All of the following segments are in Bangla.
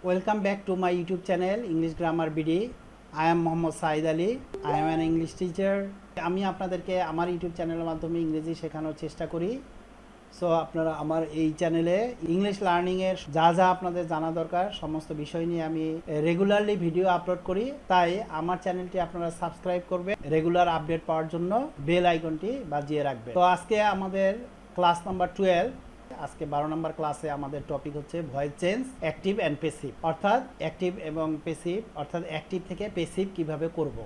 Welcome back to my YouTube channel English Grammar BD. I am Mohammad Saeed Ali. I am an English teacher. আমি আপনাদেরকে আমার ইউটিউব চ্যানেলের মাধ্যমে ইংরেজি শেখানোর চেষ্টা করি। সো আপনারা আমার এই চ্যানেলে ইংলিশ লার্নিং এর যা যা আপনাদের জানা দরকার সমস্ত বিষয় নিয়ে আমি রেগুলারলি ভিডিও আপলোড করি। তাই আমার চ্যানেলটি আপনারা সাবস্ক্রাইব করবেন, রেগুলার আপডেট পাওয়ার জন্য বেল আইকনটি বাজিয়ে রাখবেন। তো আজকে আমাদের ক্লাস নাম্বার 12, আজকে 12 নম্বর ক্লাসে আমাদের টপিক হচ্ছে voice change active and passive, অর্থাৎ অ্যাক্টিভ এবং প্যাসিভ, অর্থাৎ অ্যাক্টিভ থেকে প্যাসিভ কিভাবে করব।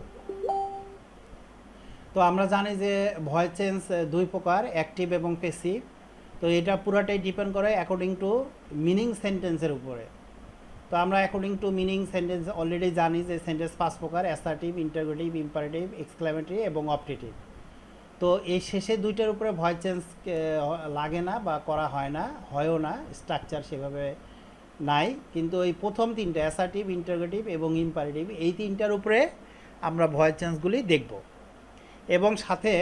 তো আমরা জানি যে ভয়েস চেঞ্জ দুই প্রকার, অ্যাক্টিভ এবং প্যাসিভ। তো এটা পুরাটাই ডিপেন্ড করে অ্যাকর্ডিং টু মিনিং সেন্টেন্সের উপরে। তো আমরা according to meaning sentence already জানি যে সেন্টেন্স 5 প্রকার: অ্যাসার্টিভ, ইন্টারোগেটিভ, ইম্পারেটিভ, এক্সক্লেমেটরি এবং অপটেটিভ। তো এই শেষে দুইটার উপরে ভয়েস চেঞ্জ লাগে না বা করা হয় না, হয়ও না, স্ট্রাকচার সেভাবে নাই। কিন্তু এই প্রথম তিনটা অ্যাসার্টিভ, ইন্টারোগেটিভ এবং ইম্পারেটিভ, এই তিনটার উপরে আমরা ভয়েস চেঞ্জগুলি দেখব। এবং সাথে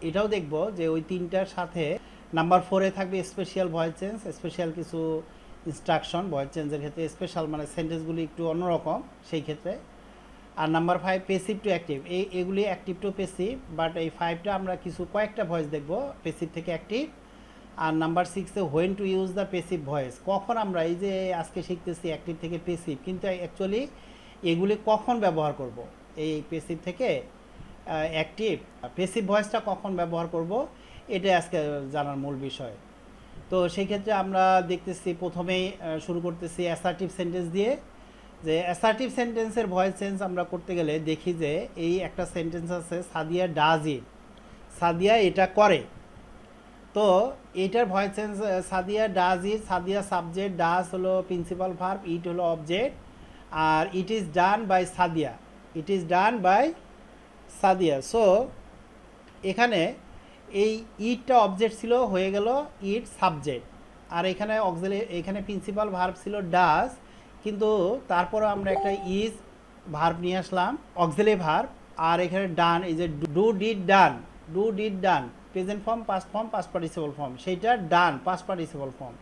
এটাও দেখব যে ওই তিনটার সাথে নাম্বার 4-এ থাকবে স্পেশাল ভয়েস চেঞ্জ, স্পেশাল কিছু ইনস্ট্রাকশন ভয়েস চেঞ্জের ক্ষেত্রে, স্পেশাল মানে সেন্টেন্সগুলি একটু অন্যরকম সেই ক্ষেত্রে। আর নাম্বার 5 প্যাসিভ টু অ্যাক্টিভ, এগুলি অ্যাক্টিভ টু প্যাসিভ, বাট এই 5টা আমরা কয়েকটা ভয়েস দেখব প্যাসিভ থেকে অ্যাক্টিভ। আর নাম্বার 6-এ when to use the passive voice, কখন আমরা এই যে আজকে শিখতেছি অ্যাক্টিভ থেকে প্যাসিভ, কিন্তু অ্যাকচুয়ালি এগুলি কখন ব্যবহার করব, এই প্যাসিভ থেকে অ্যাক্টিভ প্যাসিভ ভয়েসটা কখন ব্যবহার করব, এটা আজকে জানার মূল বিষয়। তো সেই ক্ষেত্রে আমরা দেখতেছি, প্রথমেই শুরু করতেছি অ্যাসার্টিভ সেন্টেন্স দিয়ে। যে অ্যাসার্টিভ সেন্টেন্সের ভয়েস চেঞ্জ আমরা করতে গেলে দেখি যে এই একটা সেন্টেন্স আছে, সাদিয়া ডাজ ইট, সাদিয়া এটা করে। তো এইটার voice change Sadia does it, Sadia subject, does হলো প্রিন্সিপাল ভার্ব, ইট হলো অবজেক্ট, আর it is done by Sadia, it is done by Sadia. So এখানে এই ইটটা অবজেক্ট ছিল, হয়ে গেল ইট সাবজেক্ট, আর এখানে এখানে প্রিন্সিপাল ভার্ব ছিল ডাজ, কিন্তু তারপরে আমরা একটা ইজ ভার্ব নিয়ে আসলাম, অক্সিলারি ভার্ব, আর এখানে ডান, এই যে do did done, do did done, present form, past form, past participle form, সেইটা ডান পাস্ট পার্টিসিপল ফর্ম।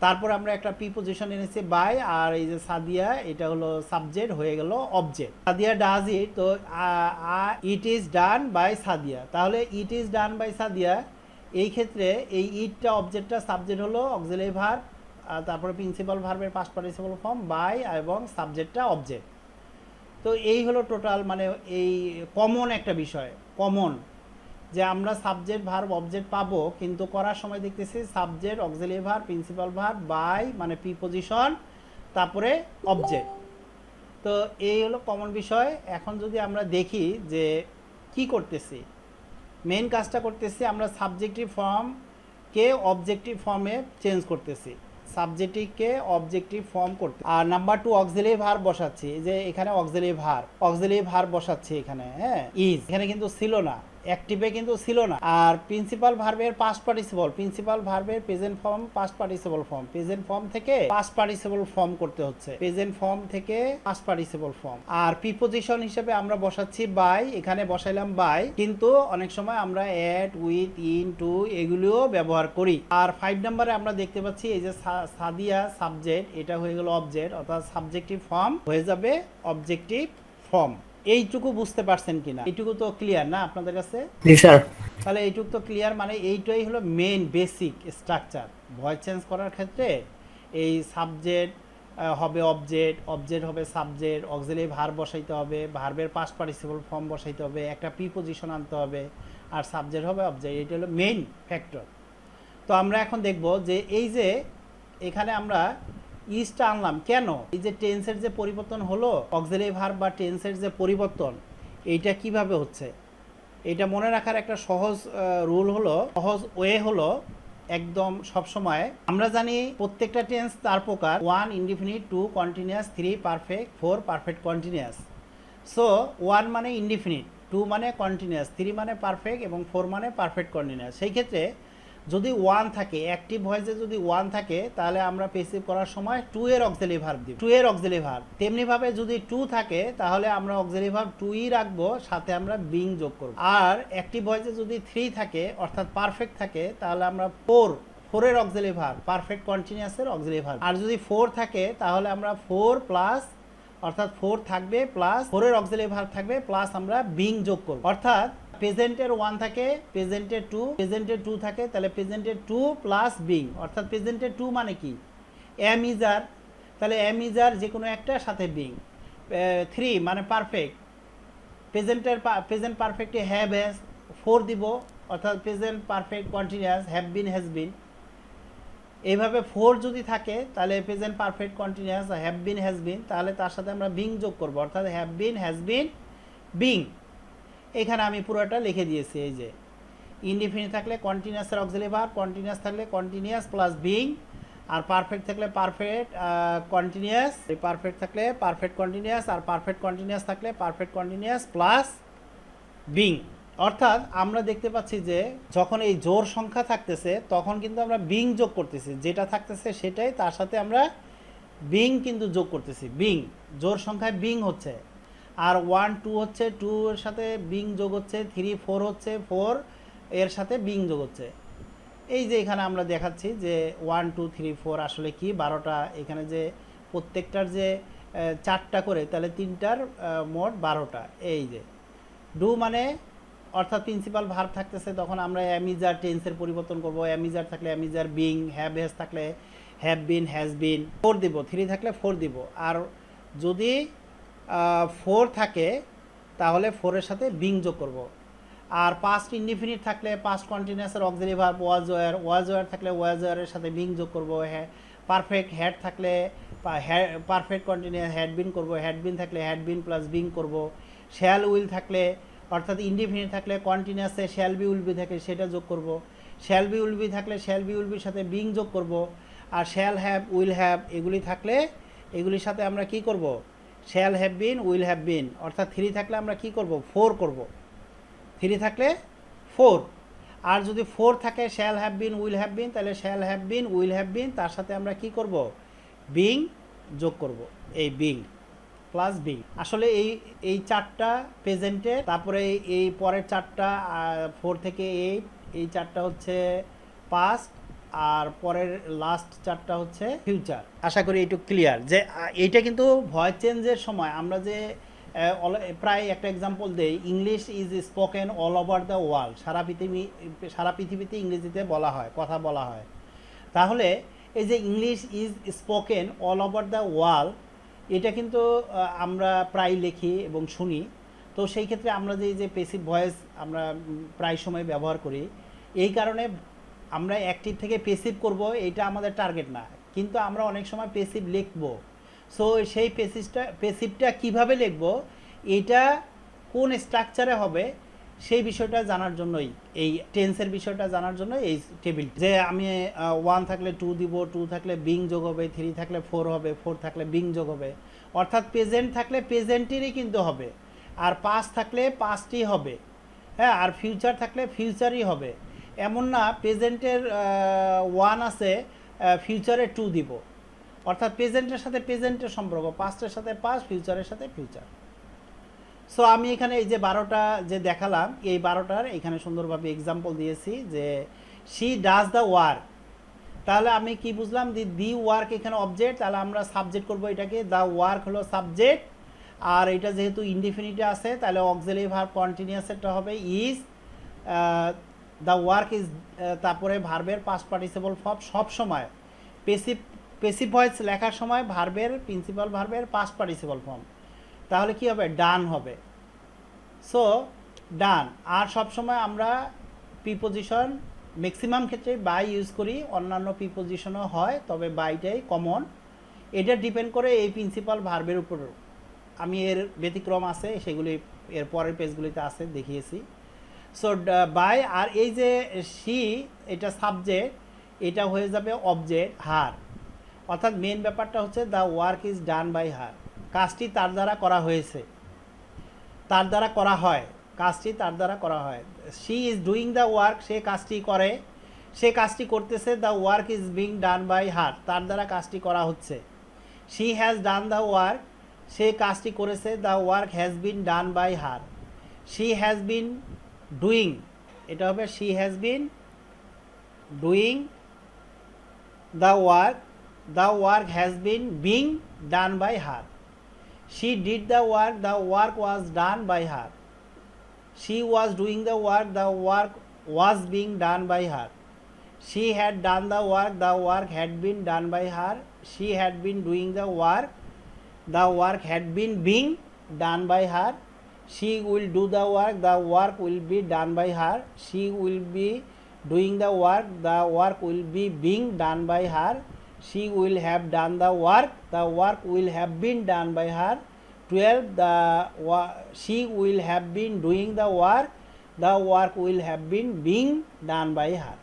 তারপর আমরা একটা প্রিপোজিশন এনেছি বাই, আর এই যে সাদিয়া এটা হলো সাবজেক্ট, হয়ে গেল অবজেক্ট। সাদিয়া ডাজ ইট, তো it is done by Sadia, তাহলে it is done by Sadia, এই ক্ষেত্রে এই ইটটা অবজেক্টটা, সাবজেক্ট হলো অক্সিলারি ভার্ব, আর তারপরে প্রিন্সিপাল ভার্বের পাস্ট পার্টিসিপল ফর্ম বাই, এবং সাবজেক্টটা অবজেক্ট। তো এই হলো টোটাল, মানে এই কমন একটা বিষয়, কমন যে আমরা সাবজেক্ট ভার্ব অবজেক্ট পাবো, কিন্তু করার সময় দেখতেছি subject, auxiliary verb, principal verb by মানে প্রিপোজিশন, তারপরে অবজেক্ট। তো এই হলো কমন বিষয়। এখন যদি আমরা দেখি যে কি করতেছি, মেইন কাজটা করতেছি আমরা সাবজেক্টিভ ফর্মকে অবজেক্টিভ ফর্মে চেঞ্জ করতেছি, সাবজেক্টিভকে অবজেক্টিভ ফর্ম করতে। আর নাম্বার 2 অক্সিলারি ভার্ব বসাচ্ছি, যে এখানে অক্সিলারি ভার্ব বসাচ্ছি এখানে, হ্যাঁ, ইজ এখানে কিন্তু ছিল না, অ্যাক্টিভে কিন্তু ছিল না। আর প্রিন্সিপাল ভার্বের পাস্ট পার্টিসিপল, প্রিন্সিপাল ভার্বের present form, past participle form, present form থেকে পাস্ট পার্টিসিপল ফর্ম করতে হচ্ছে, প্রেজেন্ট ফর্ম থেকে পাস্ট পার্টিসিপল ফর্ম। আর প্রিপোজিশন হিসেবে আমরা বসাচ্ছি বাই, এখানে বসাইলাম বাই, কিন্তু অনেক সময় আমরা অ্যাট, উইথ, ইন, টু এগুলিও ব্যবহার করি। আর 5 নম্বরে আমরা দেখতে পাচ্ছি এই যে সাদিয়া সাবজেক্ট, এটা হয়ে গেল অবজেক্ট, অর্থাৎ সাবজেক্টিভ ফর্ম হয়ে যাবে অবজেক্টিভ ফর্ম। এইটুকু বুঝতে পারছেন কিনা? এইটুকু তো ক্লিয়ার না আপনাদের কাছে? জি স্যার। তাহলে এইটুকু তো ক্লিয়ার, মানে এইটাই হলো main basic structure voice change করার ক্ষেত্রে। এই সাবজেক্ট হবে অবজেক্ট, অবজেক্ট হবে সাবজেক্ট, অক্সিলারি ভার্ব বসাইতে হবে, ভার্বের পাস্ট পার্টিসিপল ফর্ম বসাইতে হবে, একটা প্রিপোজিশন আনতে হবে, আর সাবজেক্ট হবে অবজেক্ট। এটা হলো মেইন ফ্যাক্টর। তো আমরা এখন দেখব যে এই যে এখানে আমরা ইজটা আনলাম কেন, এই যে টেন্সের যে পরিবর্তন হলো, অক্সিলারি ভার্ব বা টেন্সের যে পরিবর্তন, এইটা কিভাবে হচ্ছে, এটা মনে রাখার একটা সহজ রুল হলো, সহজ ওয়ে হলো, একদম সবসময় আমরা জানি প্রত্যেকটা টেন্স 4 প্রকার: 1 indefinite, 2 continuous, 3 perfect, 4 perfect continuous. So 1 মানে ইনডিফিনিট, 2 মানে কন্টিনিউয়াস, 3 মানে পারফেক্ট এবং 4 মানে পারফেক্ট কন্টিনিউয়াস। সেই ক্ষেত্রে যদি 1 থাকে, অ্যাক্টিভ ভয়েসে যদি 1 থাকে, তাহলে আমরা প্যাসিভ করার সময় 2 এর অক্সিলারি ভার্ব দিব, 2 এর অক্সিলারি ভার্ব। তেমনিভাবে যদি 2 থাকে, তাহলে আমরা অক্সিলারি ভার্ব 2ই রাখবো, সাথে আমরা বিং যোগ করব। আর অ্যাক্টিভ ভয়েসে যদি 3 থাকে, অর্থাৎ পারফেক্ট থাকে, তাহলে আমরা ফোরের অক্সিলারি ভার্ব, পারফেক্ট কন্টিনিউয়াসের অক্সিলারি ভার্ব। আর যদি 4 থাকে তাহলে আমরা 4 প্লাস, অর্থাৎ 4 থাকবে প্লাস 4-এর অক্সিলারি ভার্ব থাকবে প্লাস আমরা বিং যোগ করব। অর্থাৎ প্রেজেন্টের 1 থাকে, প্রেজেন্টের 2, প্রেজেন্টের 2 থাকে, তাহলে প্রেজেন্টের 2 প্লাস বিং, অর্থাৎ প্রেজেন্টের 2 মানে কি, এম ইজ আর, তাহলে এম ইজ আর যে কোনো একটা সাথে বিং। 3 মানে পারফেক্ট, প্রেজেন্ট পারফেক্টে হ্যাভ হ্যাজ, 4 দিব, অর্থাৎ present perfect continuous have been has been. এইভাবে 4 যদি থাকে তাহলে present perfect continuous have been has been, তাহলে তার সাথে আমরা বিং যোগ করব, অর্থাৎ have been has been being. এখানে আমি পুরোটা লিখে দিয়েছি। এই যে ইনডিফিনিট থাকলে কন্টিনিউয়াসের অক্সিলারি ভার্ব, কন্টিনিউয়াস থাকলে কন্টিনিউয়াস প্লাস বিং, আর পারফেক্ট থাকলে পারফেক্ট কন্টিনিউয়াস, পারফেক্ট থাকলে পারফেক্ট কন্টিনিউয়াস, আর পারফেক্ট কন্টিনিউয়াস থাকলে পারফেক্ট কন্টিনিউয়াস প্লাস বিং। অর্থাৎ আমরা দেখতে পাচ্ছি যে যখন এই জোর সংখ্যা থাকতেছে তখন কিন্তু আমরা বিং যোগ করতেছি, যেটা থাকতেছে সেটাই তার সাথে আমরা বিং কিন্তু যোগ করতেছি। বিং জোর সংখ্যায় বিং হচ্ছে, আর 1 2 হচ্ছে 2 এর সাথে বিং যোগ হচ্ছে, 3 4 হচ্ছে 4 এর সাথে বিং যোগ হচ্ছে। এই যে এখানে আমরা দেখাচ্ছি যে 1 2 3 4 আসলে কি 12টা, এখানে যে প্রত্যেকটার যে 4টা করে, তাহলে 3টার মোট 12টা। এই যে ডু মানে অর্থাৎ প্রিন্সিপাল ভার্ব থাকতেছে, তখন আমরা অ্যামিজার টেন্সের পরিবর্তন করব। অ্যামিজার থাকলে অ্যামিজার বিং, হ্যাভ হ্যাজ থাকলে হ্যাভ বিন হ্যাজ বিন, 4 দিব, 3 থাকলে 4 দিব। আর যদি 4 থাকে তাহলে 4-এর সাথে বিং যোগ করব। আর পাস্ট ইনডিফিনিট থাকলে পাস্ট কন্টিনিউয়াসের অক্সিলারি ভার্ব ওয়াজ ওয়ার থাকলে ওয়াজ ওয়ারের সাথে বিং যোগ করব। পারফেক্ট হ্যাড থাকলে পারফেক্ট কন্টিনিউয়াস হ্যাড বিন করব। হ্যাড বিন থাকলে হ্যাড বিন প্লাস বিং করব। শ্যাল উইল থাকলে, অর্থাৎ ইনডিফিনিট থাকলে কন্টিনিউয়াসে শ্যাল বি উইল বি থাকে সেটা যোগ করব। শ্যাল বি উইল বি থাকলে শ্যাল বি উইল বির সাথে বিং যোগ করব। আর শ্যাল হ্যাভ উইল হ্যাভ এগুলি থাকলে এগুলির সাথে আমরা কি করব, shall have been will have বিন। অর্থাৎ 3 থাকলে আমরা কি করব, 4 করব। 3 থাকলে 4। আর যদি 4 থাকে shall have been will have been, তাহলে shall have been will have been তার সাথে আমরা কি করব, বিং যোগ করব। এই বিং প্লাস বিং। আসলে এই 4টা প্রেজেন্টে, তারপরে এই পরের 4টা 4 থেকে 8, এই 4টা হচ্ছে পাস্ট, আর পরের লাস্ট 4টা হচ্ছে ফিউচার। আশা করি এইটুকু ক্লিয়ার যে এইটা কিন্তু ভয়েস চেঞ্জের সময় আমরা যে প্রায় একটা এক্সাম্পল দেই, English is spoken all over the world, সারা পৃথিবীতে ইংরেজিতে বলা হয়, কথা বলা হয়। তাহলে এই যে English is spoken all over the world, এটা কিন্তু আমরা প্রায় লিখি এবং শুনি। তো সেই ক্ষেত্রে আমরা যে পেসিভ ভয়েস আমরা প্রায় সময় ব্যবহার করি, এই কারণে আমরা অ্যাক্টিভ থেকে পেসিভ করব, এটা আমাদের টার্গেট না, কিন্তু আমরা অনেক সময় পেসিভ লিখব। সো সেই পেসিভটা কিভাবে লিখব, এটা কোন স্ট্রাকচারে হবে, সেই বিষয়টা জানার জন্যই, এই টেন্সের বিষয়টা জানার জন্য এই টেবিল, যে আমি 1 থাকলে 2 দিব, 2 থাকলে বিং যোগ হবে, 3 থাকলে 4 হবে, 4 থাকলে বিং যোগ হবে। অর্থাৎ প্রেজেন্ট থাকলে প্রেজেন্টেরই কিন্তু হবে, আর পাস্ট থাকলে পাস্টই হবে, হ্যাঁ, আর ফিউচার থাকলে ফিউচারই হবে। এমন না প্রেজেন্টের 1 আছে, ফিউচারে 2 দিব। অর্থাৎ প্রেজেন্টের সাথে প্রেজেন্টের সম্পর্ক, পাস্টের সাথে পাস্ট, ফিউচারের সাথে ফিউচার। সো আমি এখানে এই যে 12টা যে দেখালাম, এই 12টার এখানে সুন্দরভাবে এক্সাম্পল দিয়েছি যে শি ডাজ দ্য ওয়ার্ক। তাহলে আমি কি বুঝলাম, দি ওয়ার্ক এখানে অবজেক্ট, তাহলে আমরা সাবজেক্ট করব এটাকে, দ্য ওয়ার্ক হলো সাবজেক্ট। আর এটা যেহেতু ইনডিফিনিটে আছে তাহলে অক্সিলারি ভার্ব কন্টিনিউয়াসেরটা হবে ইজ, দ্য ওয়ার্ক ইজ, তারপরে ভার্বের পাস্ট পার্টিসিপল ফর্ম। সব সময় পেসিভ ভয়েস লেখার সময় ভার্বের, প্রিন্সিপাল ভার্বের পাস্ট পার্টিসিপল ফর্ম, তাহলে কি হবে, ডান হবে। সো ডান। আর সবসময় আমরা প্রিপোজিশন ম্যাক্সিমাম ক্ষেত্রে বাই ইউজ করি, অন্যান্য প্রিপোজিশনও হয়, তবে বাইটাই কমন। এটা ডিপেন্ড করে এই প্রিন্সিপাল ভার্বের উপর। আমি এর ব্যতিক্রম আছে, সেগুলি এর পরের পেজগুলিতে আছে, দেখিয়েছি। সো বাই, আর এই যে শি, এটা সাবজেক্ট, এটা হয়ে যাবে অবজেক্ট হার। অর্থাৎ মেন ব্যাপারটা হচ্ছে the work is done by her, কাজটি তার দ্বারা করা হয়েছে, তার দ্বারা করা হয়, কাজটি তার দ্বারা করা হয়। She is doing the work, সে কাজটি করে, সে কাজটি করতেছে। The work is being done by her, তার দ্বারা কাজটি করা হচ্ছে। She has done the work, সে কাজটি করেছে। The work has been done by her. She has been doing, এটা হবে she has been doing the work has been being done by her. She did the work was done by her. She was doing the work was being done by her. She had done the work had been done by her. She had been doing the work had been being done by her. She will do the work will be done by her. She will be doing the work will be being done by her. She will have done the work will have been done by her. 12 she will have been doing the work will have been being done by her.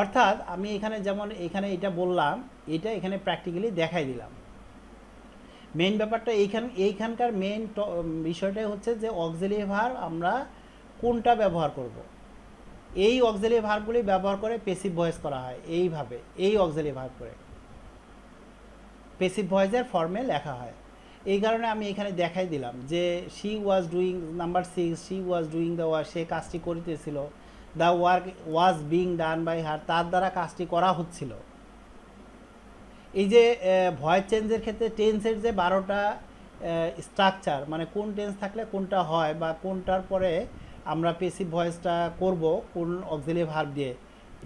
অর্থাৎ আমি এখানে যেমন এখানে এটা বললাম, এটা এখানে প্র্যাকটিক্যালি দেখাই দিলাম। মেইন ব্যাপারটা এইখানকার মেইন বিষয়টাই হচ্ছে যে অক্সিলিয়ারি ভার্ব আমরা কোনটা ব্যবহার করব। এই অক্সিলিয়ারি ভার্বগুলি ব্যবহার করে প্যাসিভ ভয়েস করা হয় এইভাবে, এই অক্সিলিয়ারি ভার্ব করে প্যাসিভ ভয়েসের ফর্মে লেখা হয়। এই কারণে আমি এখানে দেখাই দিলাম যে she was doing, number 6, she was doing the work, সে কাজটি করিতেছিল। The work was being done by her, তার দ্বারা কাজটি করা হচ্ছিল। এই যে ভয়েস চেঞ্জের ক্ষেত্রে টেন্সের যে 12টা স্ট্রাকচার, মানে কোন টেন্স থাকলে কোনটা হয় বা কোনটার পরে আমরা প্যাসিভ ভয়েসটা করব কোন অক্সিলিয়ারি ভার্ব দিয়ে,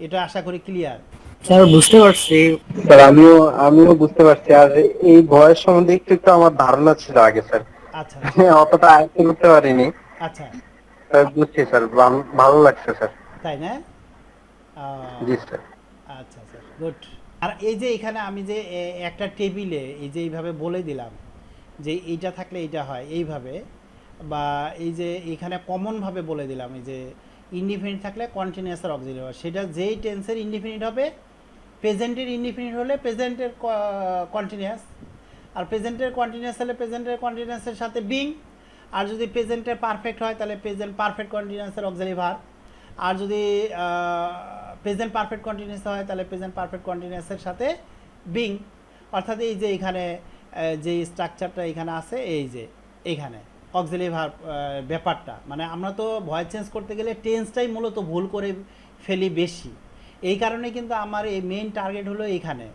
এটা আশা করি ক্লিয়ার। স্যার বুঝতে পারছি স্যার, আমিও বুঝতে পারছি। আর এই ভয়েস সম্বন্ধে একটু একটু আমার ধারণা ছিল আগে স্যার, আচ্ছা অতটা আয়ত্ত করতে পারিনি। আচ্ছা স্যার বুঝছি স্যার, ভালো লাগছে স্যার। তাই না? জি স্যার। আচ্ছা স্যার, গুড। আর এই যে এখানে আমি যে একটা টেবিলে এই যে এইভাবে বলে দিলাম যে এইটা থাকলে এইটা হয় এইভাবে, বা এই যে এখানে কমনভাবে বলে দিলাম এই যে ইনডিফিনিট থাকলে কন্টিনিউয়াসের অক্সিলিয়ারি ভার্ব, সেটা যেই টেন্সের ইনডিফিনিট হবে, প্রেজেন্টের ইনডিফিনিট হলে প্রেজেন্টের কন্টিনিউয়াস, আর প্রেজেন্টের কন্টিনিউয়াস হলে প্রেজেন্টের কন্টিনিউয়াসের সাথে বিং, আর যদি প্রেজেন্টের পারফেক্ট হয় তাহলে প্রেজেন্ট পারফেক্ট কন্টিনিউয়াসের অক্সিলিয়ারি ভার্ব, আর যদি প্রেজেন্ট পারফেক্ট কন্টিনিউয়াস হয় তাহলে প্রেজেন্ট পারফেক্ট কন্টিনিউয়াসের সাথে বিং। অর্থাৎ এই যে এখানে যে স্ট্রাকচারটা এখানে আছে, এই যে এখানে অক্সিলিয়ারি ভার্ব ব্যাপারটা, মানে আমরা তো ভয়েস চেঞ্জ করতে গেলে টেন্সটাই মূলত ভুল করে ফেলি বেশি। এই কারণে কিন্তু আমার এই মেইন টার্গেট হলো এখানে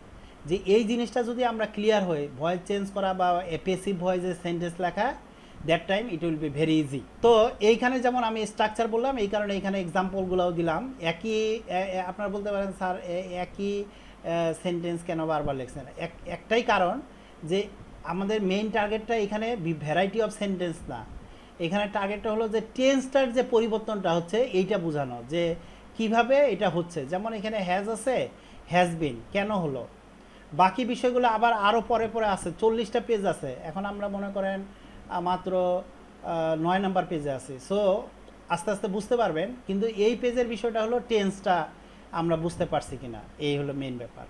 যে এই জিনিসটা যদি আমরা ক্লিয়ার হই, ভয়েস চেঞ্জ করা বা প্যাসিভ ভয়েসের সেন্টেন্স লেখা, that time it will be very easy. তো এইখানে যেমন আমি স্ট্রাকচার বললাম, এই কারণে এখানে এক্সাম্পলগুলোও দিলাম। একই আপনারা বলতে পারেন স্যার একই সেন্টেন্স কেন বারবার লিখছেন? একটাই কারণ যে আমাদের মেইন টার্গেটটা এখানে ভ্যারাইটি অফ সেন্টেন্স না, এখানে টার্গেটটা হলো যে টেন্সটার যে পরিবর্তনটা হচ্ছে এইটা বোঝানো, যে কিভাবে এটা হচ্ছে। যেমন এখানে হ্যাজ আছে, হ্যাজ বিন কেন হলো, বাকি বিষয়গুলো আবার আরও পরে পরে আছে, 40টা পেজ আছে, এখন আমরা মনে করেন মাত্র 9 নাম্বার পেজে আছে। সো আস্তে আস্তে বুঝতে পারবেন, কিন্তু এই পেজের বিষয়টা হলো টেন্সটা আমরা বুঝতে পারছি কিনা, এই হলো মেইন ব্যাপার।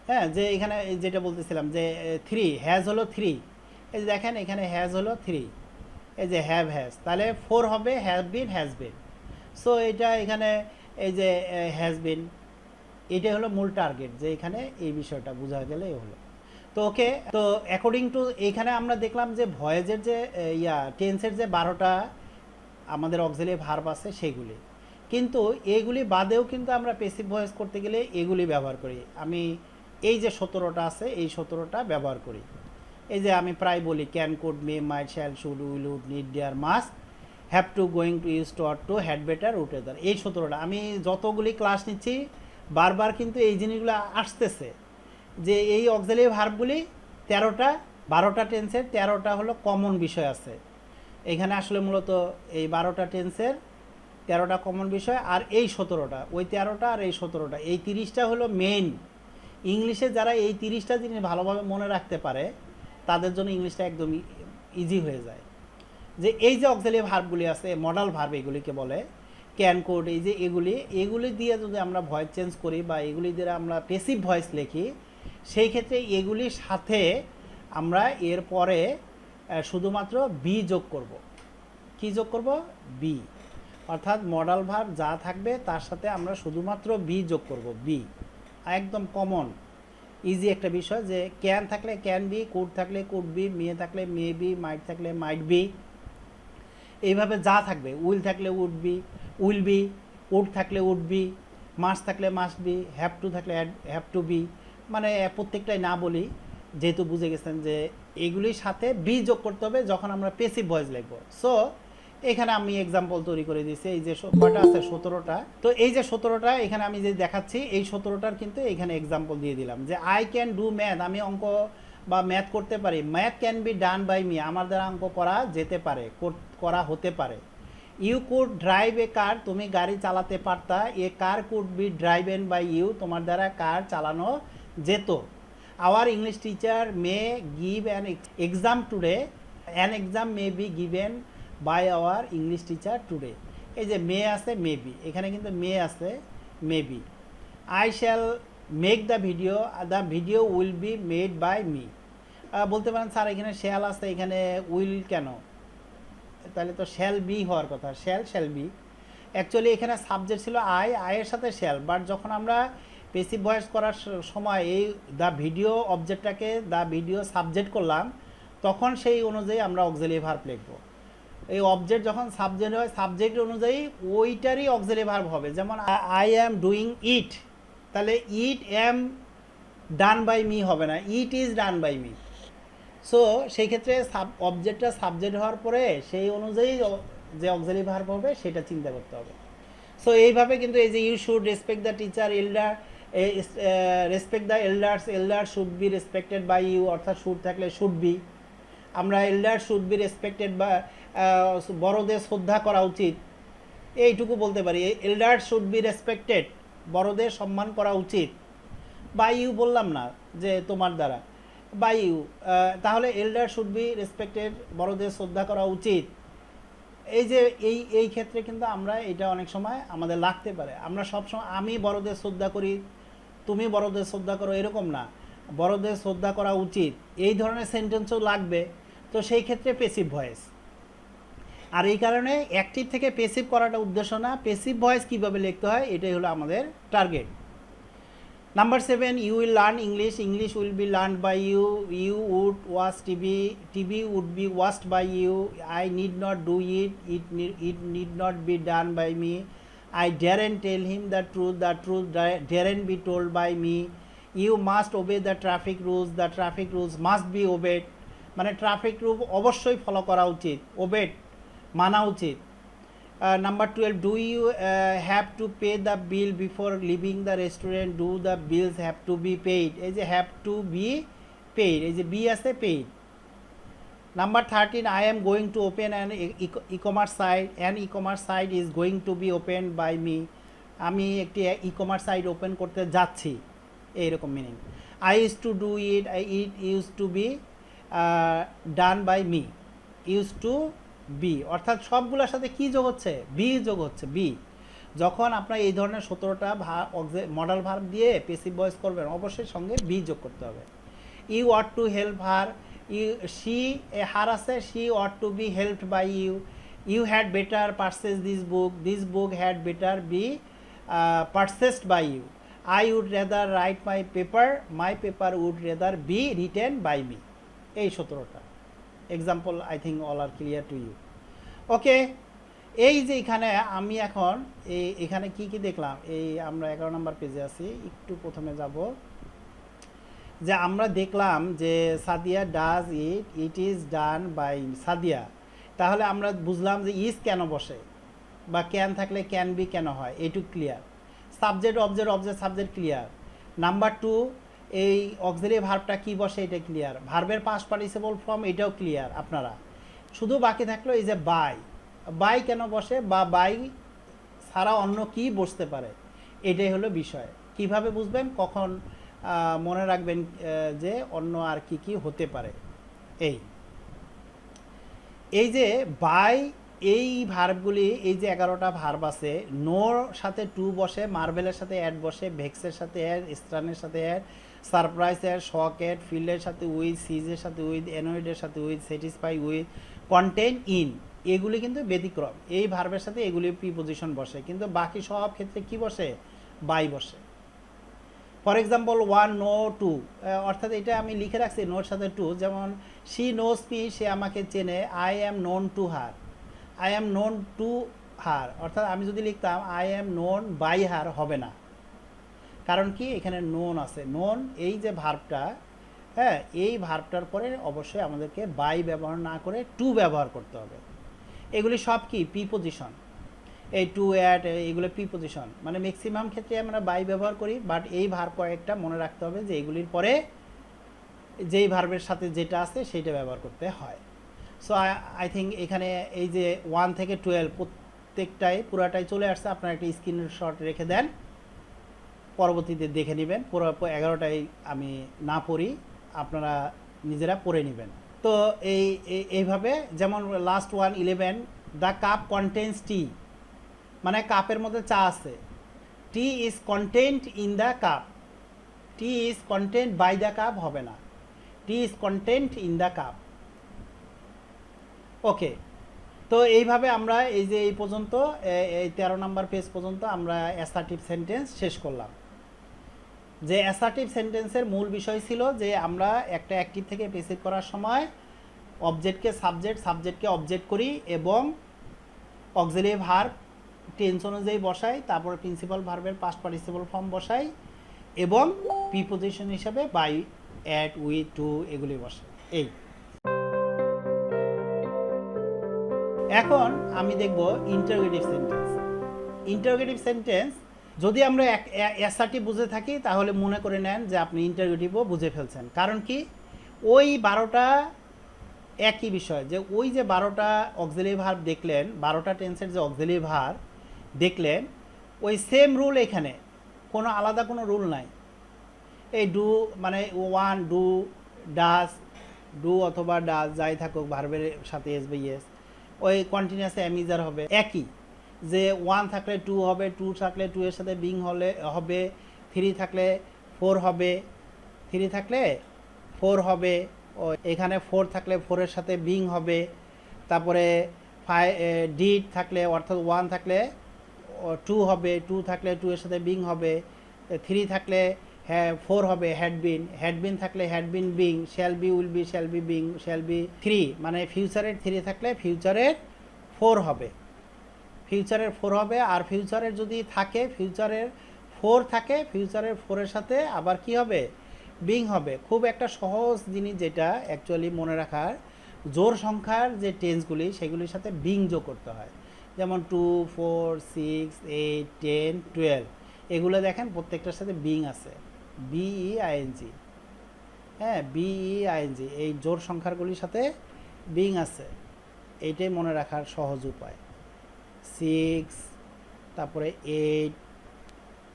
হ্যাঁ, যে এখানে যেটা বলতেছিলাম যে 3 হ্যাজ হলো 3, এই যে দেখেন এখানে হ্যাজ হলো 3, এই যে হ্যাভ হ্যাজ, তাহলে 4 হবে হ্যাভ বিন। সো এটা এখানে এই যে হ্যাজ বিন, এটাই হলো মূল টার্গেট, যে এখানে এই বিষয়টা বোঝা গেলেই হলো। তো ওকে, তো অ্যাকর্ডিং টু এইখানে আমরা দেখলাম যে ভয়েসের যে টেন্সের যে 12টা আমাদের অক্সিলিয়ারি ভার্ব আছে সেগুলি, কিন্তু এইগুলি বাদেও কিন্তু আমরা প্যাসিভ ভয়েস করতে গেলে এগুলি ব্যবহার করি। আমি এই যে 17টা আছে এই 17টা ব্যবহার করি। এই যে আমি প্রায় বলি can, could, may, might, shall, should, will, would, need, dare, must, have to, going to, use to, ought to, had better, would rather, এই 17টা আমি যতগুলি ক্লাস নিচ্ছি বারবার কিন্তু এই জিনিসগুলো আসতেছে যে এই অক্সিলিয়ারি ভার্বগুলি 13টা, 12টা টেন্সের 13টা হলো কমন বিষয় আছে এখানে। আসলে মূলত এই 12টা টেন্সের 13টা কমন বিষয়, আর এই 17টা, ওই 13টা আর এই 17টা, এই 30টা হলো মেইন। ইংলিশে যারা এই 30টা জিনিস ভালোভাবে মনে রাখতে পারে তাদের জন্য ইংলিশটা একদম ইজি হয়ে যায়। যে এই যে অক্সিলিয়ারি ভার্বগুলি আছে, মডাল ভার্ব এগুলিকে বলে, ক্যান, কুড, এই যে এগুলি দিয়ে যদি আমরা ভয়েস চেঞ্জ করি বা এগুলি দিয়ে আমরা প্যাসিভ ভয়েস লিখি, সেই ক্ষেত্রে এগুলির সাথে আমরা এরপরে শুধুমাত্র বি যোগ করব। কি যোগ করব? বি, অর্থাৎ মডাল ভার্ব যা থাকবে তার সাথে আমরা শুধুমাত্র বি যোগ করব। বি একদম কমন ইজি একটা বিষয়, যে ক্যান থাকলে ক্যান বি, কুড থাকলে কুড বি, মে থাকলে মে বি, মাইট থাকলে মাইট বি, এইভাবে যা থাকবে, উইল থাকলে would be, will be, would থাকলে উড বি, মাস্ট থাকলে মাস্ট বি, হ্যাভ টু থাকলে হ্যাভ টু বি, মানে প্রত্যেকটাই না বলি, যেহেতু বুঝে গেছেন যে এগুলির সাথে বি যোগ করতে হবে যখন আমরা পেসিভ ভয়েস লিখবো। সো এখানে আমি এক্সাম্পল তৈরি করে দিয়েছি, এই যে কয়টা আছে 17টা। তো এই যে 17টা এখানে আমি যে দেখাচ্ছি এই 17টার কিন্তু এখানে এক্সাম্পল দিয়ে দিলাম যে আই ক্যান ডু ম্যাথ, আমি অঙ্ক বা ম্যাথ করতে পারি। Math can be done by me, আমার দ্বারা অঙ্ক করা যেতে পারে, করা হতে পারে। You could drive a car, তুমি গাড়ি চালাতে পারতা। A car could be driven by you, তোমার দ্বারা কার চালানো যেত। Our English teacher may give an exam today, an exam may be given by our English teacher today. এই যে মে আছে মে বি, এখানে কিন্তু মে আছে may be. I shall make the video will be made by me. বলতে পারেন স্যার এখানে শ্যাল আছে, এখানে উইল কেন? তাহলে তো শ্যাল বি হওয়ার কথা, শ্যাল বি। অ্যাকচুয়ালি এখানে সাবজেক্ট ছিল আয়ের সাথে শ্যাল, বাট যখন আমরা পেসিভ ভয়েস করার সময় এই দ্য ভিডিও অবজেক্টটাকে দ্য ভিডিও সাবজেক্ট করলাম, তখন সেই অনুযায়ী আমরা অক্সিলারি ভার্ব লিখব। এই অবজেক্ট যখন সাবজেক্ট হয়, সাবজেক্ট অনুযায়ী ওইটারই অক্সিলারি ভার্ব হবে। যেমন আই অ্যাম ডুইং ইট, তাহলে ইট অ্যাম ডান বাই মি হবে না, it is done by me. So সেই ক্ষেত্রে অবজেক্টটা সাবজেক্ট হওয়ার পরে সেই অনুযায়ী যে অক্সিলারি ভার্ব হবে সেটা চিন্তা করতে হবে। সো এইভাবে কিন্তু এই যে you should respect the teacher, elder respect the elders, elder should be respected by you, অর্থাৎ শুড থাকলে শুড বি। আমরা এল্ডার শুড বি রেসপেক্টেড বা বড়দের শ্রদ্ধা করা উচিত, এইটুকু বলতে পারি। এল্ডার শুড বি রেসপেক্টেড, বড়দের সম্মান করা উচিত। বাই ইউ বললাম না যে তোমার দ্বারা, বাই ইউ। তাহলে এল্ডার শুড বি রেসপেক্টেড, বড়দের শ্রদ্ধা করা উচিত। এই যে এই ক্ষেত্রে কিন্তু আমরা এটা অনেক সময় আমাদের লাগতে পারে। আমরা সবসময় আমি বড়দের শ্রদ্ধা করি, তুমি বড়দের শ্রদ্ধা করো, এরকম না, বড়দের শ্রদ্ধা করা উচিত, এই ধরনের সেন্টেন্সও লাগবে। তো সেই ক্ষেত্রে পেসিভ ভয়েস। আর এই কারণে অ্যাক্টিভ থেকে পেসিভ করাটা উদ্দেশ্য না, পেসিভ ভয়েস কীভাবে লিখতে হয় এটাই হলো আমাদের target. Number 7, you will learn English. English will be learned by you. You would watch TV. TV would be watched by you. I need not do it. It need not be done by me. I daren't tell him the truth. The truth daren't be told by me. You must obey the traffic rules. The traffic rules must be obeyed. মানে ট্রাফিক রুল অবশ্যই ফলো করা উচিত, ওবেড মানা উচিত। Number 12, do you have to pay the bill before leaving the restaurant? Do the bills have to be paid? এই যে have to be paid, এই যে be আছে paid. Number 13, I am going to open an e-commerce site. An e-commerce site is going to be opened by me. আমি একটি ই-কমার্স সাইট ওপেন করতে যাচ্ছি, এইরকম meaning. I used to do it. It used to be done by me. Used to be, অর্থাৎ সবগুলোর সাথে কি যোগ হচ্ছে? বি যোগ হচ্ছে, বি। যখন আপনার এই ধরনের 17টা মডেল ভার্ব দিয়ে পেসিভ ভয়েস করবেন, অবশ্যই সঙ্গে বি যোগ করতে হবে। You want to help her, she her আছে, she want to be helped by you. You had better purchase this book had better be purchased by you. I would rather write my paper would rather be written by me. এই 17টা example, I think all are clear to you. Okay, এই যে এখানে আমি এখন এখানে কি কি দেখলাম, এই আমরা 11 নম্বর পেজে আছি, একটু প্রথমে যাব যে আমরা দেখলাম যে Sadia does it is done by Sadia. তাহলে আমরা বুঝলাম যে ইজ কেন বসে, বা ক্যান থাকলে ক্যান বি কেন হয়, এইটুকু clear. Subject object subject clear. Number 2, এই অক্সিলারি ভার্বটা কি বসে এটা ক্লিয়ার। ভার্বের পাস্ট পার্টিসিপল ফর্ম এটাও ক্লিয়ার আপনারা। শুধু বাকি থাকলো এই যে বাই কেন বসে, বা বাই ছাড়া অন্য কি বসতে পারে, এটাই হলো বিষয়। কিভাবে বুঝবেন, কখন মনে রাখবেন যে অন্য আর কি কি হতে পারে। এই যে বাই, এই ভার্বগুলি, এই যে 11টা ভার্ব আছে, নোর সাথে টু বসে, মার্বেলের সাথে অ্যাড বসে, ভেক্সের সাথে অ্যাড, স্ট্রানের সাথে অ্যাড, সারপ্রাইজ অ্যাড, শক অ্যাড, ফিল্ডের সাথে উইথ, সিজের সাথে উইথ, অ্যানয়েডের সাথে with, satisfy with, contain in, এগুলি কিন্তু ব্যতিক্রম। এই ভার্বের সাথে এগুলি প্রিপোজিশন বসে, কিন্তু বাকি সব ক্ষেত্রে কি বসে? বাই বসে। ফর এক্সাম্পল 1 নো 2, অর্থাৎ এটা আমি লিখে রাখছি নোর সাথে টু। যেমন শি নোস মি, সে আমাকে চেনে। I am known to her, I am known to her, অর্থাৎ আমি যদি লিখতাম I am known by her, হবে না, কারণ কি এখানে নোন আছে, নোন এই যে ভার্বটা, হ্যাঁ এই ভার্বটার পরে অবশ্যই আমাদেরকে বাই ব্যবহার না করে টু ব্যবহার করতে হবে। এগুলি সব কি প্রিপোজিশন, এই টু অ্যাট এগুলো প্রিপোজিশন, মানে ম্যাক্সিমাম ক্ষেত্রে আমরা বাই ব্যবহার করি, বাট এই ভার্ব কয়েকটা মনে রাখতে হবে যে এগুলির পরে যেই ভার্বের সাথে যেটা আছে সেইটা ব্যবহার করতে হয়। সো আই থিঙ্ক এখানে এই যে 1 থেকে 12 প্রত্যেকটাই পুরাটাই চলে আসছে, আপনারা একটা স্ক্রিনশট রেখে দেন, পরবর্তীতে দেখে নেবেন। পুরো 11টাই আমি না পড়ি, আপনারা নিজেরা পড়ে নেবেন। তো এইভাবে যেমন last 11 the cup contains tea, মানে কাপের মধ্যে চা আছে, tea is content in the cup, tea is content by the cup হবে না, tea is content in the cup. Okay, তো এইভাবে আমরা এই যে এই পর্যন্ত এই 13 নম্বর পেজ পর্যন্ত আমরা অ্যাসার্টিভ সেন্টেন্স শেষ করলাম। যে অ্যাসার্টিভ সেন্টেন্সের মূল বিষয় ছিল যে আমরা একটা অ্যাক্টিভ থেকে প্যাসিভ করার সময় অবজেক্টকে সাবজেক্ট, সাবজেক্টকে অবজেক্ট করি এবং অক্সিলিয়ারি ভার্ব টেন্স অনুযায়ী বসাই, তারপর প্রিন্সিপাল ভার্বের পাস্ট পার্টিসিপল ফর্ম বসাই এবং প্রিপোজিশন হিসাবে বাই, অ্যাট, উইথ, টু এগুলি বসাই। এই এখন আমি দেখব ইন্টারোগেটিভ সেন্টেন্স। ইন্টারোগেটিভ সেন্টেন্স যদি আমরা অ্যাসার্টিভ বুঝে থাকি তাহলে মনে করে নেন যে আপনি ইন্টারোগেটিভও বুঝে ফেলছেন। কারণ কি ওই 12টা একই বিষয়, যে ওই যে 12টা অক্সিলিয়ারি ভার্ব দেখলেন, 12টা টেন্সের যে অক্সিলিয়ারি ভার্ব দেখলেন, ওই সেম রুল এখানে, কোনো আলাদা কোনো রুল নাই। এই ডু মানে ওয়ান, ডু, ডাস, ডু অথবা ডাস যাই থাকুক ভার্বের সাথে এস বাই এস, ওই কন্টিনিউয়াস অ্যামিজার হবে একই, যে 1 থাকলে 2 হবে, 2 থাকলে 2 এর সাথে বিং হলে হবে, 3 থাকলে 4 হবে, 3 থাকলে 4 হবে, ও এখানে 4 থাকলে 4 এর সাথে বিং হবে, তারপরে ডিড থাকলে অর্থাৎ 1 থাকলে 2 হবে, 2 থাকলে 2 এর সাথে বিং হবে, 3 থাকলে 4 হবে, হ্যাড বিন থাকলে had bin being, shall be, will B, shall be being, shall be 3, মানে ফিউচারের 3 থাকলে ফিউচারের 4 হবে, ফিউচারের 4 হবে। আর ফিউচারের যদি থাকে, ফিউচারের 4 থাকে, ফিউচারের 4 এর সাথে আবার কি হবে, বিং হবে। খুব একটা সহজ জিনিস যেটা অ্যাকচুয়ালি মনে রাখার, জোড় সংখ্যার যে টেন্সগুলি সেগুলির সাথে বিং যোগ করতে হয়। যেমন 2, 4, 6, 8, 10, 12 এগুলো দেখেন প্রত্যেকটার সাথে বিং আছে, বিইআইএনজি, হ্যাঁ বিইআইএনজি, এই জোড় সংখ্যাগুলির সাথে বিং আছে। এইটাই মনে রাখার সহজ উপায়। 6, তারপরে 8,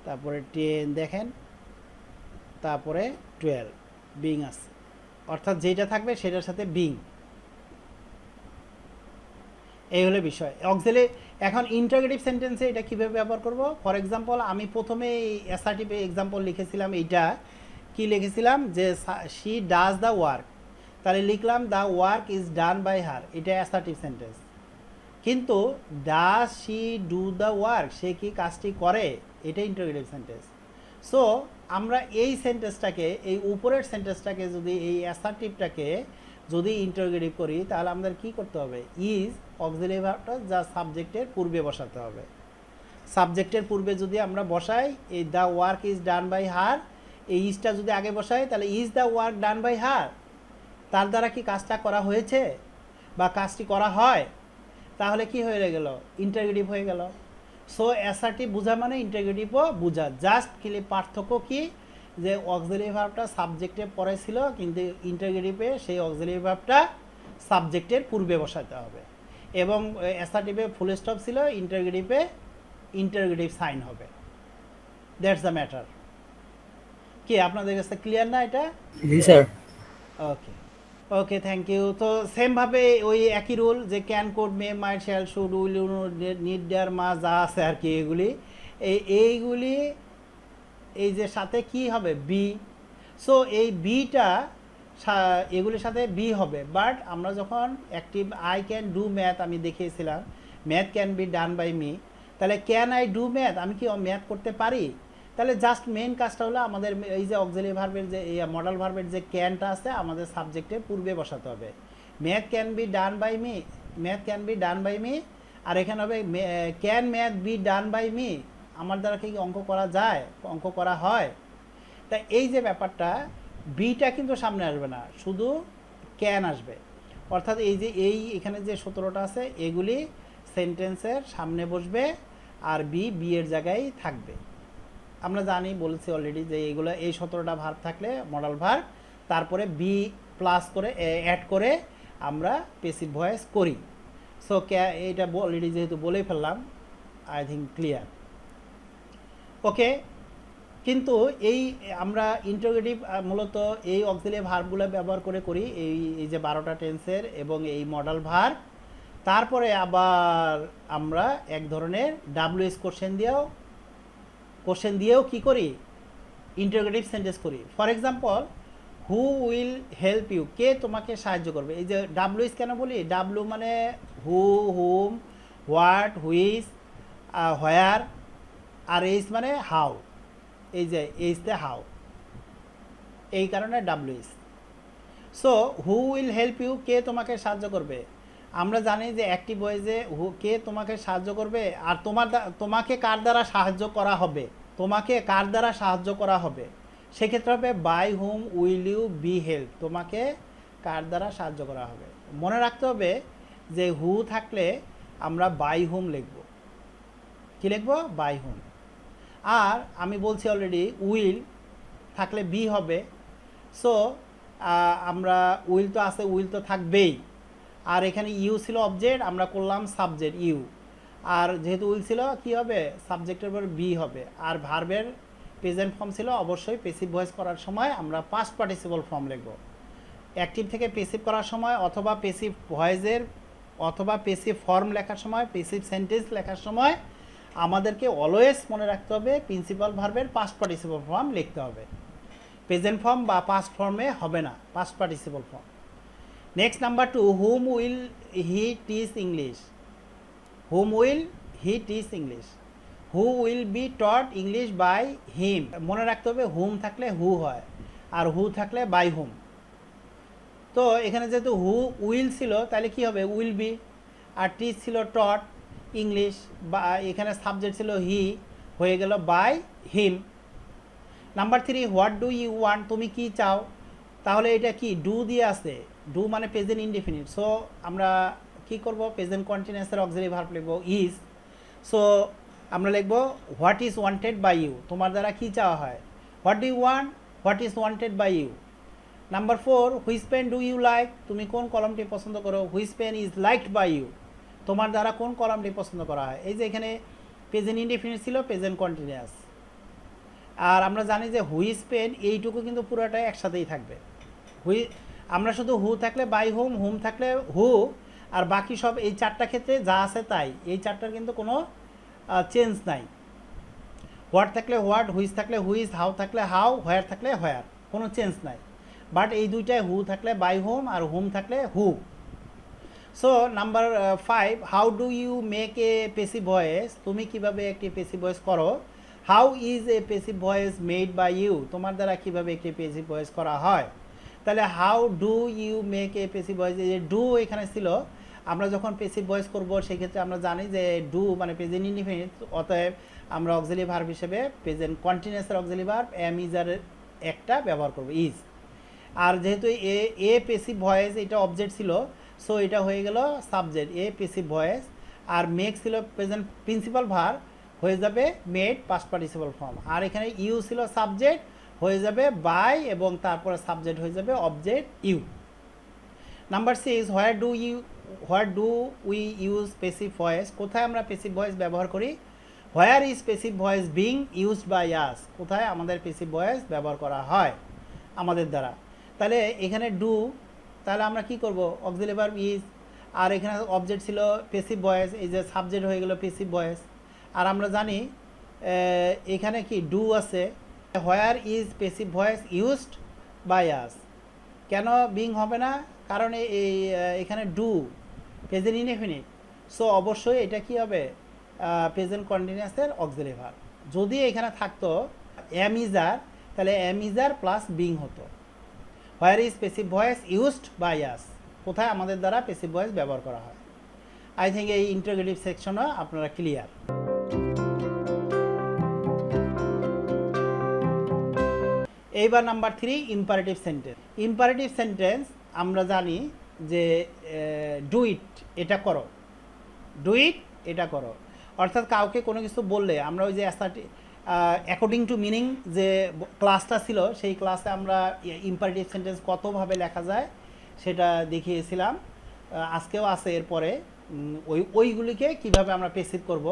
তারপরে 10 দেখেন, তারপরে 12 বিং আছে, অর্থাৎ যেটা থাকবে সেটার সাথে বিং। এই হলো বিষয় অক্সিলিয়ারি। এখন ইন্টারোগেটিভ সেন্টেন্সে এটা কীভাবে ব্যবহার করব? ফর এক্সাম্পল আমি প্রথমে অ্যাসার্টিভ এক্সাম্পল লিখেছিলাম, এইটা কি লিখেছিলাম যে শি ডাজ দ্য ওয়ার্ক, তাহলে লিখলাম the work is done by her, এটা অ্যাসার্টিভ সেন্টেন্স। কিন্তু does she do the work, সে কি কাজটি করে, এটা ইন্টারোগেটিভ সেন্টেন্স। সো আমরা এই সেন্টেন্সটাকে, এই উপরের সেন্টেন্সটাকে যদি, এই অ্যাসার্টিভটাকে যদি ইন্টারোগেটিভ করি তাহলে আমাদের কি করতে হবে, ইজ অক্সিলিয়ারি ভার্বটা যা সাবজেক্টের পূর্বে বসাতে হবে। সাবজেক্টের পূর্বে যদি আমরা বসাই এই the work is done by her, এই ইজটা যদি আগে বসাই তাহলে is the work done by her, তার দ্বারা কি কাজটা করা হয়েছে বা কাজটি করা হয়, তাহলে কি হয়ে গেল, ইন্টারোগেটিভ হয়ে গেল। সো অ্যাসার্টিভ বোঝা মানে ইন্টারোগেটিভও বোঝা, জাস্ট খালি পার্থক্য কি, যে অক্সিলিয়ারি ভার্বটা সাবজেক্টের পরে ছিল, কিন্তু ইন্টারোগেটিভে সেই অক্সিলিয়ারি ভার্বটা সাবজেক্টের পূর্বে বসাতে হবে, এবং অ্যাসার্টিভে ফুল স্টপ ছিল, ইন্টারোগেটিভে ইন্টারোগেটিভ সাইন হবে। That's the matter. কি আপনাদের কাছে ক্লিয়ার না এটা? জি sir. Okay okay, thank you. তো সেমভাবে ওই একই রুল, যে can, could, may, might, shall, should, will, need, dare, must যা আছে আর কি, এগুলি এইগুলি এই যে সাথে কি হবে, বি। সো এই বিটা এগুলির সাথে বি হবে। বাট আমরা যখন active I can do math আমি দেখিয়েছিলাম, math can be done by me, তাহলে ক্যান আই ডু ম্যাথ, আমি কি ম্যাথ করতে পারি? তাহলে জাস্ট মেইন কাজটা হলো আমাদের এই যে অক্সিলিয়ারি ভার্বের যে মডেল ভার্বের যে ক্যানটা আছে আমাদের সাবজেক্টের পূর্বে বসাতে হবে। Math can be done by me, math can be done by me, আর এখানে হবে can math be done by me, আমার দ্বারা কি অঙ্ক করা যায়, অঙ্ক করা হয়? তা এই যে ব্যাপারটা, বিটা কিন্তু সামনে আসবে না, শুধু ক্যান আসবে। অর্থাৎ এই যে এখানে যে 17টা আছে এগুলি সেন্টেন্সের সামনে বসবে আর বি এর জায়গায় থাকবে। আমরা জানি, বলেছি অলরেডি যে এইগুলো এই 17টা ভার্ব থাকলে মডাল ভার্ব, তারপরে বি প্লাস করে অ্যাড করে আমরা পেসিভ ভয়েস করি। সো এইটা অলরেডি যেহেতু বলেই ফেললাম, আই থিঙ্ক ক্লিয়ার। ওকে, কিন্তু এই আমরা ইন্টারোগেটিভ মূলত এই অক্সিলিয়ারি ভার্বগুলো ব্যবহার করে করি, এই যে 12টা টেন্সের এবং এই মডাল ভার্ব। তারপরে আবার আমরা এক ধরনের ডাব্লিউএস কোশ্চেন দিয়েও কি করি, ইন্টারোগেটিভ সেন্টেন্স করি। For example, who will help you, কে তোমাকে সাহায্য করবে। এই যে ডাব্লিউএস কেন বলি, ডাব্লিউ মানে who, whom, what, which, where, আর এইচ মানে হাউ। এই যে এইচতে হাউ, এই কারণে ডাব্লিউএস। So who will help you, কে তোমাকে সাহায্য করবে। আমরা জানি যে অ্যাক্টিভ ভয়েসে কে তোমাকে সাহায্য করবে, আর তোমাকে কার দ্বারা সাহায্য করা হবে, তোমাকে কার দ্বারা সাহায্য করা হবে, সেক্ষেত্রে হবে by whom will you be help, তোমাকে কার দ্বারা সাহায্য করা হবে। মনে রাখতে হবে যে হু থাকলে আমরা বাই হুম লিখব। কি লিখব? বাই হুম। আর আমি বলছি অলরেডি উইল থাকলে বি হবে। সো আমরা উইল তো আছে, উইল তো থাকবেই। আর এখানে ইউ ছিল অবজেক্ট, আমরা করলাম সাবজেক্ট ইউ। আর যেহেতু উইল ছিল কি হবে, সাবজেক্টের পর বি হবে। আর ভার্বের প্রেজেন্ট ফর্ম ছিল, অবশ্যই পেসিভ ভয়েস করার সময় আমরা পাস্ট পার্টিসিপল ফর্ম লিখব। অ্যাক্টিভ থেকে পেসিভ করার সময় অথবা পেসিভ ভয়েসের অথবা পেসিভ ফর্ম লেখার সময়, পেসিভ সেন্টেন্স লেখার সময় আমাদেরকে অলওয়েজ মনে রাখতে হবে প্রিন্সিপাল ভার্বের পাস্ট পার্টিসিপল ফর্ম লিখতে হবে। প্রেজেন্ট ফর্ম বা পাস্ট ফর্মে হবে না, past participle form. Next number 2, whom will he teach English. Whom will he teach English. Who will be taught English by him. মনে রাখতে হবে হুম থাকলে হু হয়, আর হু থাকলে বাই হুম। তো এখানে যেহেতু হু উইল ছিল, তাহলে কি হবে, উইল বি। আর টিচ ছিল টট ইংলিশ, বা এখানে সাবজেক্ট ছিল হি, হয়ে গেল by him. Number 3, what do you want, তুমি কি চাও। তাহলে এটা কি ডু দিয়ে আছে, ডু মানে প্রেজেন্ট ইনডেফিনিট। সো আমরা কি করব, প্রেজেন্ট কন্টিনিউয়াসের অক্সিলারি ভার্ব লিখব ইজ। সো আমরা লিখব what is wanted by you, তোমার দ্বারা কি চাওয়া হয়। What do you want, what is wanted by you. Number 4, which pen do you like, তুমি কোন কলমটি পছন্দ করো। Which pen is liked by you, তোমার দ্বারা কোন কলমটি পছন্দ করা হয়। এই যে এখানে প্রেজেন্ট ইনডেফিনিট ছিল, প্রেজেন্ট কন্টিনিউয়াস। আর আমরা জানি যে হুইচ পেন, এইটুকু কিন্তু পুরোটাই একসাথেই থাকবে। আমরা শুধু হু থাকলে বাই হুম, হুম থাকলে হু, আর বাকি সব এই 4টা ক্ষেত্রে যা আছে তাই। এই 4টার কিন্তু কোনো চেঞ্জ নাই। হোয়াট থাকলে হোয়াট, হুইচ থাকলে হুইচ, হাউ থাকলে হাউ, হোয়ার থাকলে হোয়ার, কোনো চেঞ্জ নাই। বাট এই দুইটায় হু থাকলে বাই হুম, আর হুম থাকলে who. So number 5, how do you make a passive voice, তুমি কিভাবে একটি পেসিভ ভয়েস করো। How is a passive voice made by you, তোমার দ্বারা কিভাবে একটি পেসিভ ভয়েস করা হয়। তাহলে how do you make a passive voice, এই যে ডু এখানে ছিল, আমরা যখন পেসিভ ভয়েস করব সেক্ষেত্রে আমরা জানি যে ডু মানে প্রেজেন্ট ইনডিফিনিট, অতএব আমরা অক্সিলারি ভার্ব হিসেবে প্রেজেন্ট কন্টিনিউয়াসের অক্সিলারি ভার্ব এম ইজার একটা ব্যবহার করব, ইজ। আর যেহেতু এ পেসিভ ভয়েস এটা অবজেক্ট ছিল, সো এটা হয়ে গেল সাবজেক্ট এ পেসিভ ভয়েস। আর মেক ছিল প্রেজেন্ট প্রিন্সিপাল ভার্ব, হয়ে যাবে মেড পাস্ট পার্টিসিপল ফর্ম। আর এখানে ইউ ছিল সাবজেক্ট, হয়ে যাবে বাই, এবং তারপরে সাবজেক্ট হয়ে যাবে object you. Number 6, where do we use passive voice, কোথায় আমরা পেসিভ ভয়েস ব্যবহার করি। Where is passive voice being used by us, কোথায় আমাদের পেসিভ ভয়েস ব্যবহার করা হয় আমাদের দ্বারা। তাহলে এখানে ডু, তাহলে আমরা কি করব, অক্সিলারি ভার্ব ইজ, আর এখানে অবজেক্ট ছিল পেসিভ ভয়েস, এই যে সাবজেক্ট হয়ে গেল পেসিভ ভয়েস। আর আমরা জানি এখানে কি ডু আছে। Where is passive voice used by us, কেন বিং হবে না, কারণ এখানে ডু প্রেজেন্ট ইনডেফিনিট। সো অবশ্যই এটা কি হবে, প্রেজেন্ট কন্টিনিউয়াসের অক্সিলারি ভার্ব। যদি এখানে থাকতো এম ইজার, তাহলে এম ইজার প্লাস বিং হতো। Where is passive voice used by us, কোথায় আমাদের দ্বারা পেসিভ ভয়েস ব্যবহার করা হয়। আই থিঙ্ক এই ইন্টারোগেটিভ সেকশনও আপনারা ক্লিয়ার। এইবার number 3 imperative sentence. Imperative sentence আমরা জানি যে ডু ইট, এটা করো, ডু ইট, এটা করো। অর্থাৎ কাউকে কোনো কিছু বললে আমরা ওই যে অ্যাকর্ডিং টু মিনিং যে ক্লাসটা ছিল সেই ক্লাসে আমরা ইম্পারেটিভ সেন্টেন্স কতভাবে লেখা যায় সেটা দেখিয়েছিলাম, আজকেও আছে। এরপরে ওইগুলিকে কিভাবে আমরা পেসিভ করব।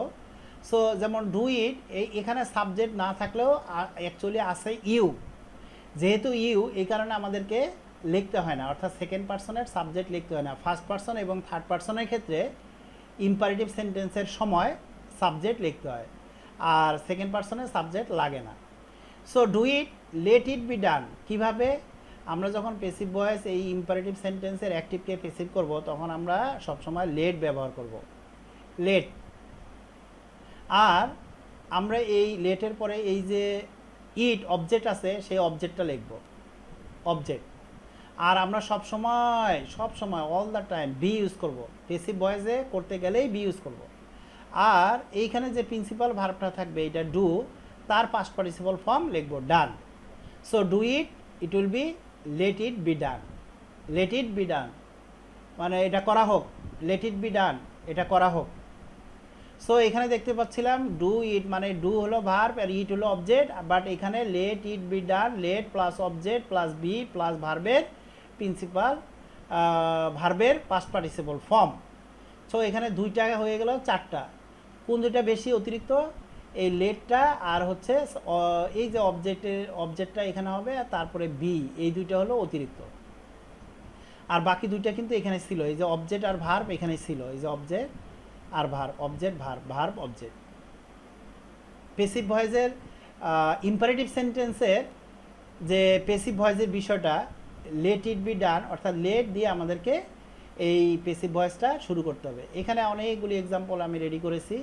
সো যেমন ডু ইট, এখানে সাবজেক্ট না থাকলেও অ্যাকচুয়ালি আছে ইউ, যেহেতু ইউ এই কারণে আমাদেরকে লিখতে হয় না, অর্থাৎ সেকেন্ড পার্সনের সাবজেক্ট লিখতে হয় না। ফার্স্ট পার্সন এবং থার্ড পার্সনের ক্ষেত্রে ইম্পারেটিভ সেন্টেন্সের সময় সাবজেক্ট লিখতে হয়, আর সেকেন্ড পার্সনের সাবজেক্ট লাগে না। So do it, late it be ডান। কীভাবে? আমরা যখন পেসিভ ভয়েস এই ইম্পারেটিভ সেন্টেন্সের অ্যাক্টিভকে পেসিভ করব তখন আমরা সবসময় লেট ব্যবহার করব, লেট। আর আমরা এই লেটের পরে এই যে ইট অবজেক্ট আছে সেই অবজেক্টটা লিখব, অবজেক্ট। আর আমরা সবসময় all the time be use করব, পেসিভ ভয়েসে করতে গেলেই বি ইউজ করব। আর এইখানে যে প্রিন্সিপাল ভার্বটা থাকবে এটা ডু, তার পাস্ট পার্টিসিপল ফর্ম লিখব done. So do it, it will be let it be done, let it be done মানে এটা করা হোক, লেট ইট বি ডান এটা করা হোক। সো এখানে দেখতে পাচ্ছিলাম ডু ইট মানে ডু হলো ভার্ব আর ইট হলো অবজেক্ট, বাট এখানে let it be done, let plus object plus be plus ভার্বের প্রিন্সিপাল ভার্বের পাস্ট পার্টিসিপল ফর্ম। সো এখানে দুইটা হয়ে গেল, চারটা। কোন দুইটা বেশি অতিরিক্ত? এই লেটটা আর হচ্ছে এই যে অবজেক্টটা এখানে হবে, আর তারপরে বি, এই দুইটা হলো অতিরিক্ত। আর বাকি দুইটা কিন্তু এখানে ছিল, এই যে অবজেক্ট আর ভার্ব এখানে ছিল, এই যে অবজেক্ট আর verb, object verb, verb object. Passive ভয়েসের ইম্পারেটিভ সেন্টেন্সের যে পেসিভ ভয়েসের বিষয়টা লেট ইট বি ডান, অর্থাৎ লেট দিয়ে আমাদেরকে এই পেসিভ ভয়েসটা শুরু করতে হবে। এখানে অনেকগুলি এক্সাম্পল আমি রেডি করেছি,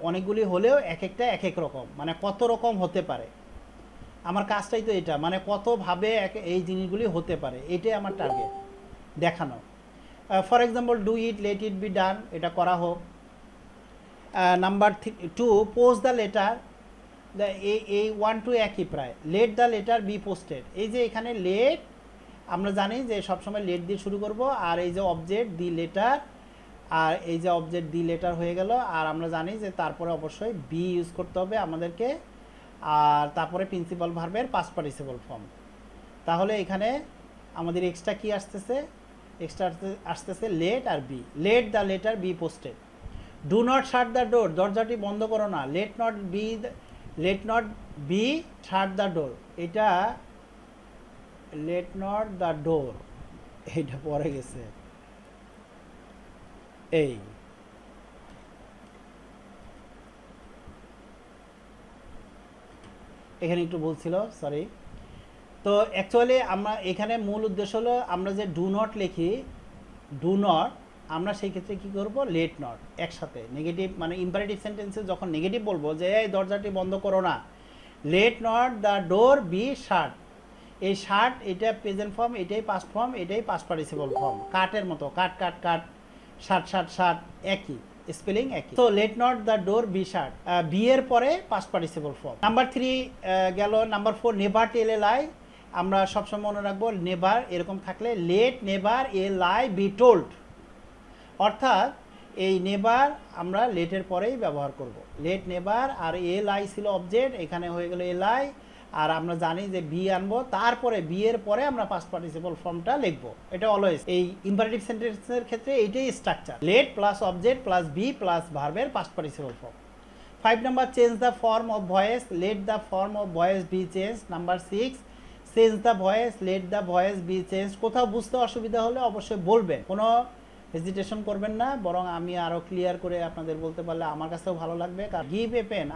অনেকগুলি হলেও এক একটা এক এক রকম, মানে কত রকম হতে পারে। আমার কাজটাই তো এটা, মানে কতভাবে এই জিনিসগুলি হতে পারে, এটাই আমার টার্গেট দেখানো। For example do it, late it be ডান, এটা করা হোক। নাম্বার 2 পোস্ট দ্য লেটার, এই 1-2 একই প্রায়। Late the letter be posted, এই যে এখানে লেট আমরা জানি যে সবসময় লেট দিয়ে শুরু করব, আর এই যে অবজেক্ট দি লেটার, আর এই যে অবজেক্ট দি লেটার হয়ে গেল। আর আমরা জানি যে তারপরে অবশ্যই বি ইউজ করতে হবে আমাদেরকে, আর তারপরে প্রিন্সিপাল ভার্বের পাস্ট পার্টিসিপল ফর্ম। তাহলে এখানে আমাদের এক্সট্রা কি আসতেছে? এক্সট্রা আসতেছে লেট আর be. Let the letter be posted. Do not shut the door, দরজাটি বন্ধ করো না। Let not be shut the door, এটা লেট নট দ্য ডোর, এইটা পরে গেছে। এই এখানে একটু বলছিল, সরি। তো অ্যাকচুয়ালি আমরা এখানে মূল উদ্দেশ্য হলো আমরা যে ডু নট লিখি, ডু নট, আমরা সেই ক্ষেত্রে কী করব? লেট নট একসাথে নেগেটিভ, মানে ইম্পারেটিভ সেন্টেন্সে যখন নেগেটিভ বলবো যে এই দরজাটি বন্ধ করো না, let not the door be শাট, এই শাট এটা প্রেজেন্ট ফর্ম, এটাই পাস্ট ফর্ম, এটাই পাস্ট পার্টিসিপল ফর্ম। কাটের মতো, কাট কাট কাট, শাট শাট শাট, একই স্পেলিং একই। তো let not the door be shut, be এর পরে পাস্ট পার্টিসিপল ফর্ম। নাম্বার 3 গেল। নাম্বার 4 নেভার টেল এ লাই, আমরা সবসময় মনে রাখবো নেভার এরকম থাকলে late never a lie be told, অর্থাৎ এই নেভার আমরা লেটের পরেই ব্যবহার করব। লেট নেভার, আর এ লাই ছিল অবজেক্ট, এখানে হয়ে গেল এ লাই, আর আমরা জানি যে বি আনবো, তারপরে বি এর পরে আমরা পাস্ট পার্টিসিপল ফর্মটা লিখবো। এটা অলওয়েজ এই ইম্পারেটিভ সেন্টেন্সের ক্ষেত্রে এইটাই structure, let plus object plus be plus ভার্বের past participle form. 5 number change the form of voice, let the form of voice be change. Number 6 change the voice, let the voice be change. কোথাও বুঝতে অসুবিধা হলে অবশ্যই বলবেন, কোনো হেজিটেশন করবেন না, বরং আমি আরও ক্লিয়ার করে আপনাদের বলতে পারলে আমার কাছেও ভালো লাগবে। কারণ গিভ এ পেন,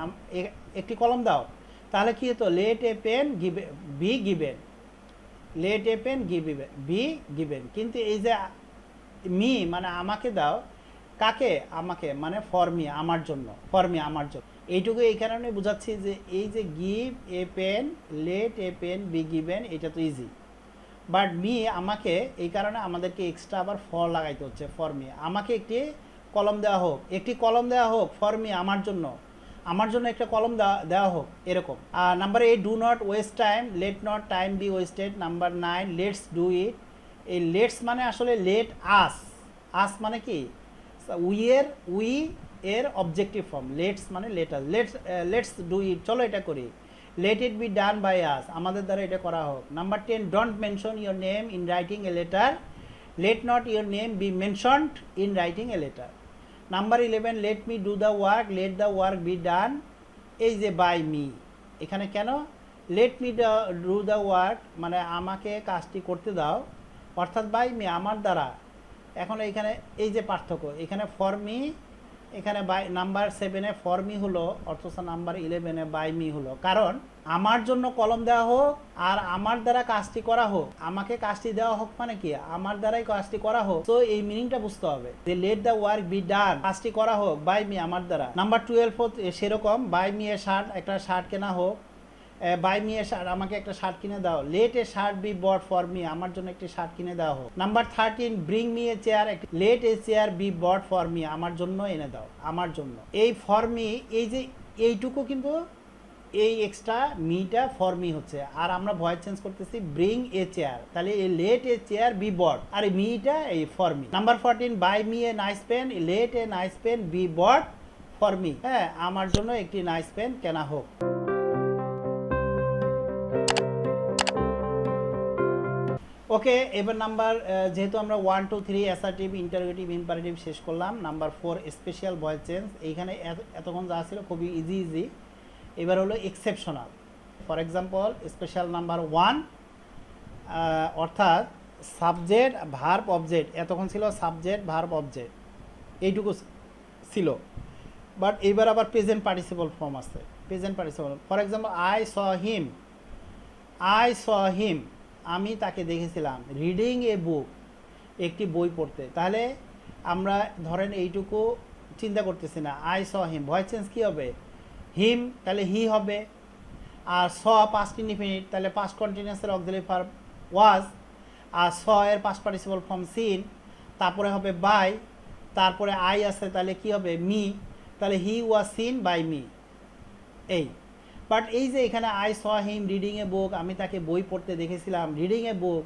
একটি কলম দাও, তাহলে কি হতো? Let a pen be given, let a pen be given. কিন্তু এই যে মি মানে আমাকে দাও, কাকে? আমাকে, মানে ফর মি, আমার জন্য, ফর মি আমার জন্য। এইটুকু এই কারণে বোঝাচ্ছি যে এই যে give a pen, let a pen be given, এটা তো ইজি, বাট মি আমাকে, এই কারণে আমাদেরকে এক্সট্রা আবার ফর লাগাইতে হচ্ছে। ফর মি, আমাকে একটি কলম দেওয়া হোক, একটি কলম দেওয়া হোক, ফর মি আমার জন্য। আমার জন্য একটা কলম দেওয়া হোক এরকম। আর number 8 do not waste time, let not time be wasted. Number 9 let's do it. এই লেটস মানে আসলে লেট আস, আস মানে কি উই এর অবজেক্টিভ ফর্ম, লেটস মানে লেটার, লেটস ডু ইট, চলো এটা করি। Let it be done by us, আমাদের দ্বারা এটা করা হোক। Number 10 don't mention your name in writing a letter, let not your name be mentioned in writing a letter. Number 11 let me do the work, let the work be done. এই যে বাই মি, এখানে কেন let me do the work মানে আমাকে কাজটি করতে দাও, অর্থাৎ বাই মি আমার দ্বারা। এখন এখানে এই যে পার্থক্য, এখানে ফর মি, এখানে বাই। নাম্বার 7-এ ফর মি হলো, অথচ নাম্বার 11-এ বাই মি হলো, কারণ আমার জন্য কলম দেওয়া হোক আর আমার দ্বারা কাজটি করা হোক। আমাকে কাজটি দেওয়া হোক মানে কি আমার দ্বারাই কাজটি করা হোক। তো এই মিনিংটা বুঝতে হবে যে লেট দ্য ওয়ার্ক বি ডান, কাজটি করা হোক বাই মি আমার দ্বারা। নাম্বার 12 সেরকম, বাই মি এ শার্ট, একটা শার্ট কেনা হোক, বাই মি এ শার্ট, আমাকে একটা শার্ট কিনে দাও। Let a shirt be bought for me, আমার জন্য একটি শার্ট কিনে দেওয়া হোক। Number 13 bring me a chair, let a chair be bought for me, আমার জন্য এনে দাও, আমার জন্য। এই ফর মি, এই যে এইটুকু কিন্তু এই এক্সট্রা মিটা ফর মি হচ্ছে, আর আমরা ভয়েস চেঞ্জ করতেছি ব্রিং এ চেয়ার, তাহলে এই let a chair be bought, আর এই মিটা এই for me. Number 14 buy me a nice pen, let a nice pen be bought for me, হ্যাঁ আমার জন্য একটি নাইস পেন কেনা হোক। ওকে, এবার নাম্বার যেহেতু আমরা 1 2 3 অ্যাসার্টিভ, ইন্টারোগেটিভ, ইম্পারেটিভ শেষ করলাম, নাম্বার 4 স্পেশাল ভয়েস চেঞ্জ। এইখানে এতক্ষণ যা ছিল খুবই ইজি। এবার হলো exceptional. For example special number 1 অর্থাৎ সাবজেক্ট ভার্ব অবজেক্ট, এতক্ষণ ছিল সাবজেক্ট ভার্ব অবজেক্ট, এইটুকু ছিল। বাট এইবার আবার প্রেজেন্ট পার্টিসিপল ফর্ম আছে, present participle. For example I saw him, আমি তাকে দেখেছিলাম। রিডিং এ বুক, একটি বই পড়তে। তাহলে আমরা ধরেন এইটুকু চিন্তা করতেছি না, I saw him, voice change কী হবে হিম, তাহলে হি হবে। আর স পাস্ট ইনডিফিনিট, তাহলে পাস্ট কন্টিনিউয়াসের অক্সিলারি ভার্ব ওয়াজ। আর স এর পাস্ট পার্টিসিপল ফর্ম সিন, তারপরে হবে বাই, তারপরে আই আছে, তাহলে কি হবে মি, তাহলে হি ওয়াজ সিন বাই মি। এই বাট এই যে এখানে I saw him reading a বুক, আমি তাকে বই পড়তে দেখেছিলাম, রিডিং এ বুক,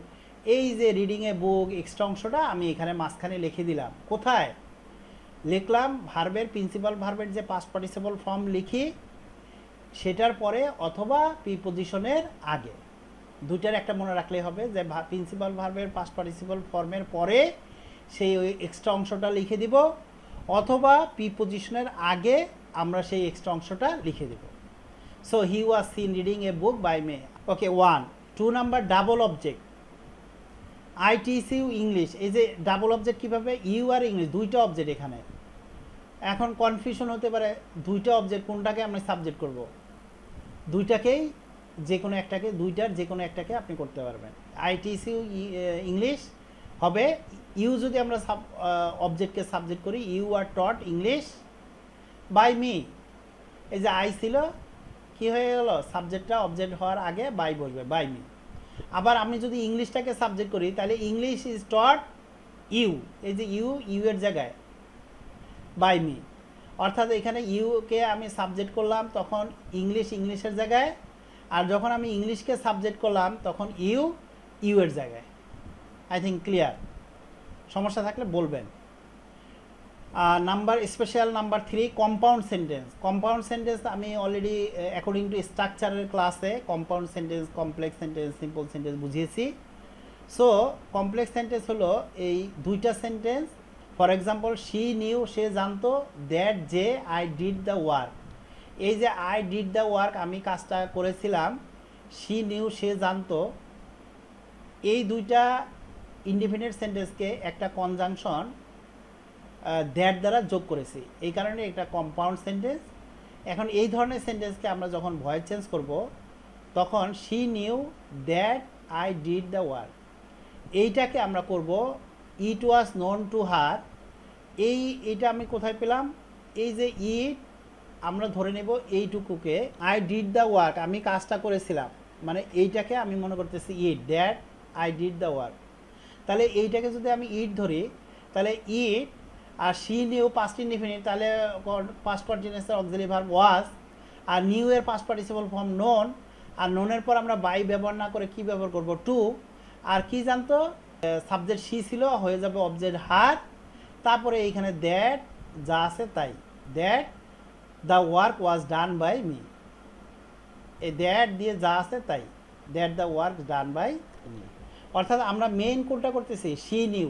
এই যে রিডিং এ বুক এক্সট্রা অংশটা আমি এখানে মাঝখানে লিখে দিলাম। কোথায় লিখলাম? ভার্বের প্রিন্সিপাল ভার্বের যে পাস্ট পার্টিসিপল ফর্ম লিখি সেটার পরে অথবা প্রিপজিশনের আগে, দুইটার একটা মনে রাখলেই হবে যে প্রিন্সিপাল ভার্বের পাস্ট পার্টিসিপল ফর্মের পরে সেই ওই এক্সট্রা অংশটা লিখে দিব, অথবা প্রিপজিশনের আগে আমরা সেই এক্সট্রা অংশটা লিখে দেব। So he was seen reading a book by me. Okay 1 2 number double object, I teach you English. এই যে ডাবল অবজেক্ট কীভাবে, ইউ আর ইংলিশ, দুইটা অবজেক্ট এখানে। এখন কনফিউশন হতে পারে দুইটা অবজেক্ট কোনটাকে আমরা সাবজেক্ট করব। দুইটাকেই যে কোনো একটাকে, দুইটার যে কোনো একটাকে আপনি করতে পারবেন। আই টিচ ইউ ইংলিশ হবে, ইউ যদি আমরা অবজেক্টকে সাবজেক্ট করি, you are taught English by me. এই যে আই ছিল কি হয়ে গেল, সাবজেক্টটা অবজেক্ট হওয়ার আগে বাই বসবে, বাই মি। আবার আমি যদি ইংলিশটাকে সাবজেক্ট করি তাহলে ইংলিশ ইজ টট ইউ, এই যে ইউ এর জায়গায় বাই মি। অর্থাৎ এখানে ইউকে আমি সাবজেক্ট করলাম তখন ইংলিশের জায়গায়, আর যখন আমি ইংলিশকে সাবজেক্ট করলাম তখন ইউ এর জায়গায়। I think clear. সমস্যা থাকলে বলবেন। Number special number 3 compound sentence. Compound sentence আমি অলরেডি অ্যাকর্ডিং টু স্ট্রাকচারের ক্লাসে compound sentence, complex sentence, simple sentence বুঝিয়েছি। সো কমপ্লেক্স সেন্টেন্স হলো এই দুইটা sentence. For example she knew, সে জানতো, দ্যাট যে আই ডিড দ্য ওয়ার্ক, এই যে আই ডিড দ্য ওয়ার্ক আমি কাজটা করেছিলাম, শি নিউ সে জানতো, এই দুইটা ইনডিফিনিট সেন্টেন্সকে একটা কনজাংশন দ্যাট দ্বারা যোগ করেছি, এই কারণে এটা কম্পাউন্ড সেন্টেন্স। এখন এই ধরনের সেন্টেন্সকে আমরা যখন ভয়েস চেঞ্জ করব তখন she knew that I did the work, এইটাকে আমরা করব ইট ওয়াজ নোন টু হার। এইটা আমি কোথায় পেলাম, এই যে ইট আমরা ধরে নেব এইটুকুকে, আই ডিড দ্য ওয়ার্ক আমি কাজটা করেছিলাম, মানে এইটাকে আমি মনে করতেছি it, that I did the work. তাহলে এইটাকে যদি আমি ইট ধরি তাহলে ইট আর শি নিউ পাস্ট ইনডিফিনিট, তাহলে past continuous auxiliary verb was. আর নিউ এর পাস্ট পার্টিসিপল ফর্ম নোন, আর নোনের পর আমরা বাই ব্যবহার না করে কি ব্যবহার করব, টু। আর কি জানতো, সাবজেক্ট শি ছিল, হয়ে যাবে অবজেক্ট হার। তারপরে এইখানে দ্যাট যা আছে তাই, that the work was done by me, এই দ্যাট দিয়ে যা আছে তাই, that the work done by me. অর্থাৎ আমরা মেইন কোনটা করতেছি, শি নিউ,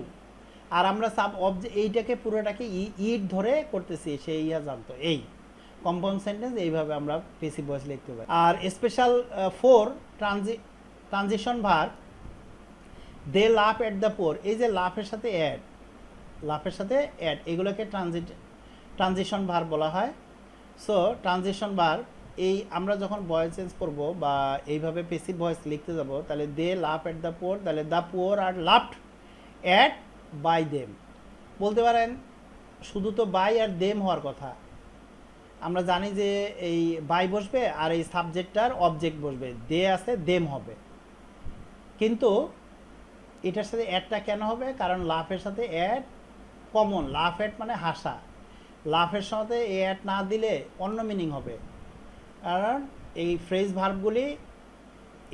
আর আমরা সাব অবজেক্ট এইটাকে পুরোটাকে ইট ধরে করতেছি, সে ইয়া জানতো। এই কম্পাউন্ড সেন্টেন্স এইভাবে আমরা পেসিভ ভয়েস লিখতে পারি। আর স্পেশাল ফোর ট্রানজিশন ভার্ব, দে লাফ এট দ্য পোর, এই যে লাফের সাথে অ্যাড, লাফের সাথে অ্যাড, এগুলোকে ট্রানজিশন ভার্ব বলা হয়। সো ট্রানজিশন ভার্ব, এই আমরা যখন ভয়েস চেঞ্জ করব বা এইভাবে পেসিভ ভয়েস লিখতে যাব, তাহলে দে লাফ এট দ্য পোর, তাহলে the poor are laughed at by them. বলতে পারেন শুধু তো বাই আর দেম হওয়ার কথা, আমরা জানি যে এই বাই বসবে আর এই সাবজেক্টটার অবজেক্ট বসবে, দে আছে দেম হবে, কিন্তু এটার সাথে অ্যাডটা কেন হবে, কারণ লাফের সাথে অ্যাড কমন, লাফ অ্যাট মানে হাসা, লাফের সাথে অ্যাড না দিলে অন্য মিনিং হবে। কারণ এই ফ্রেজ ভার্বগুলি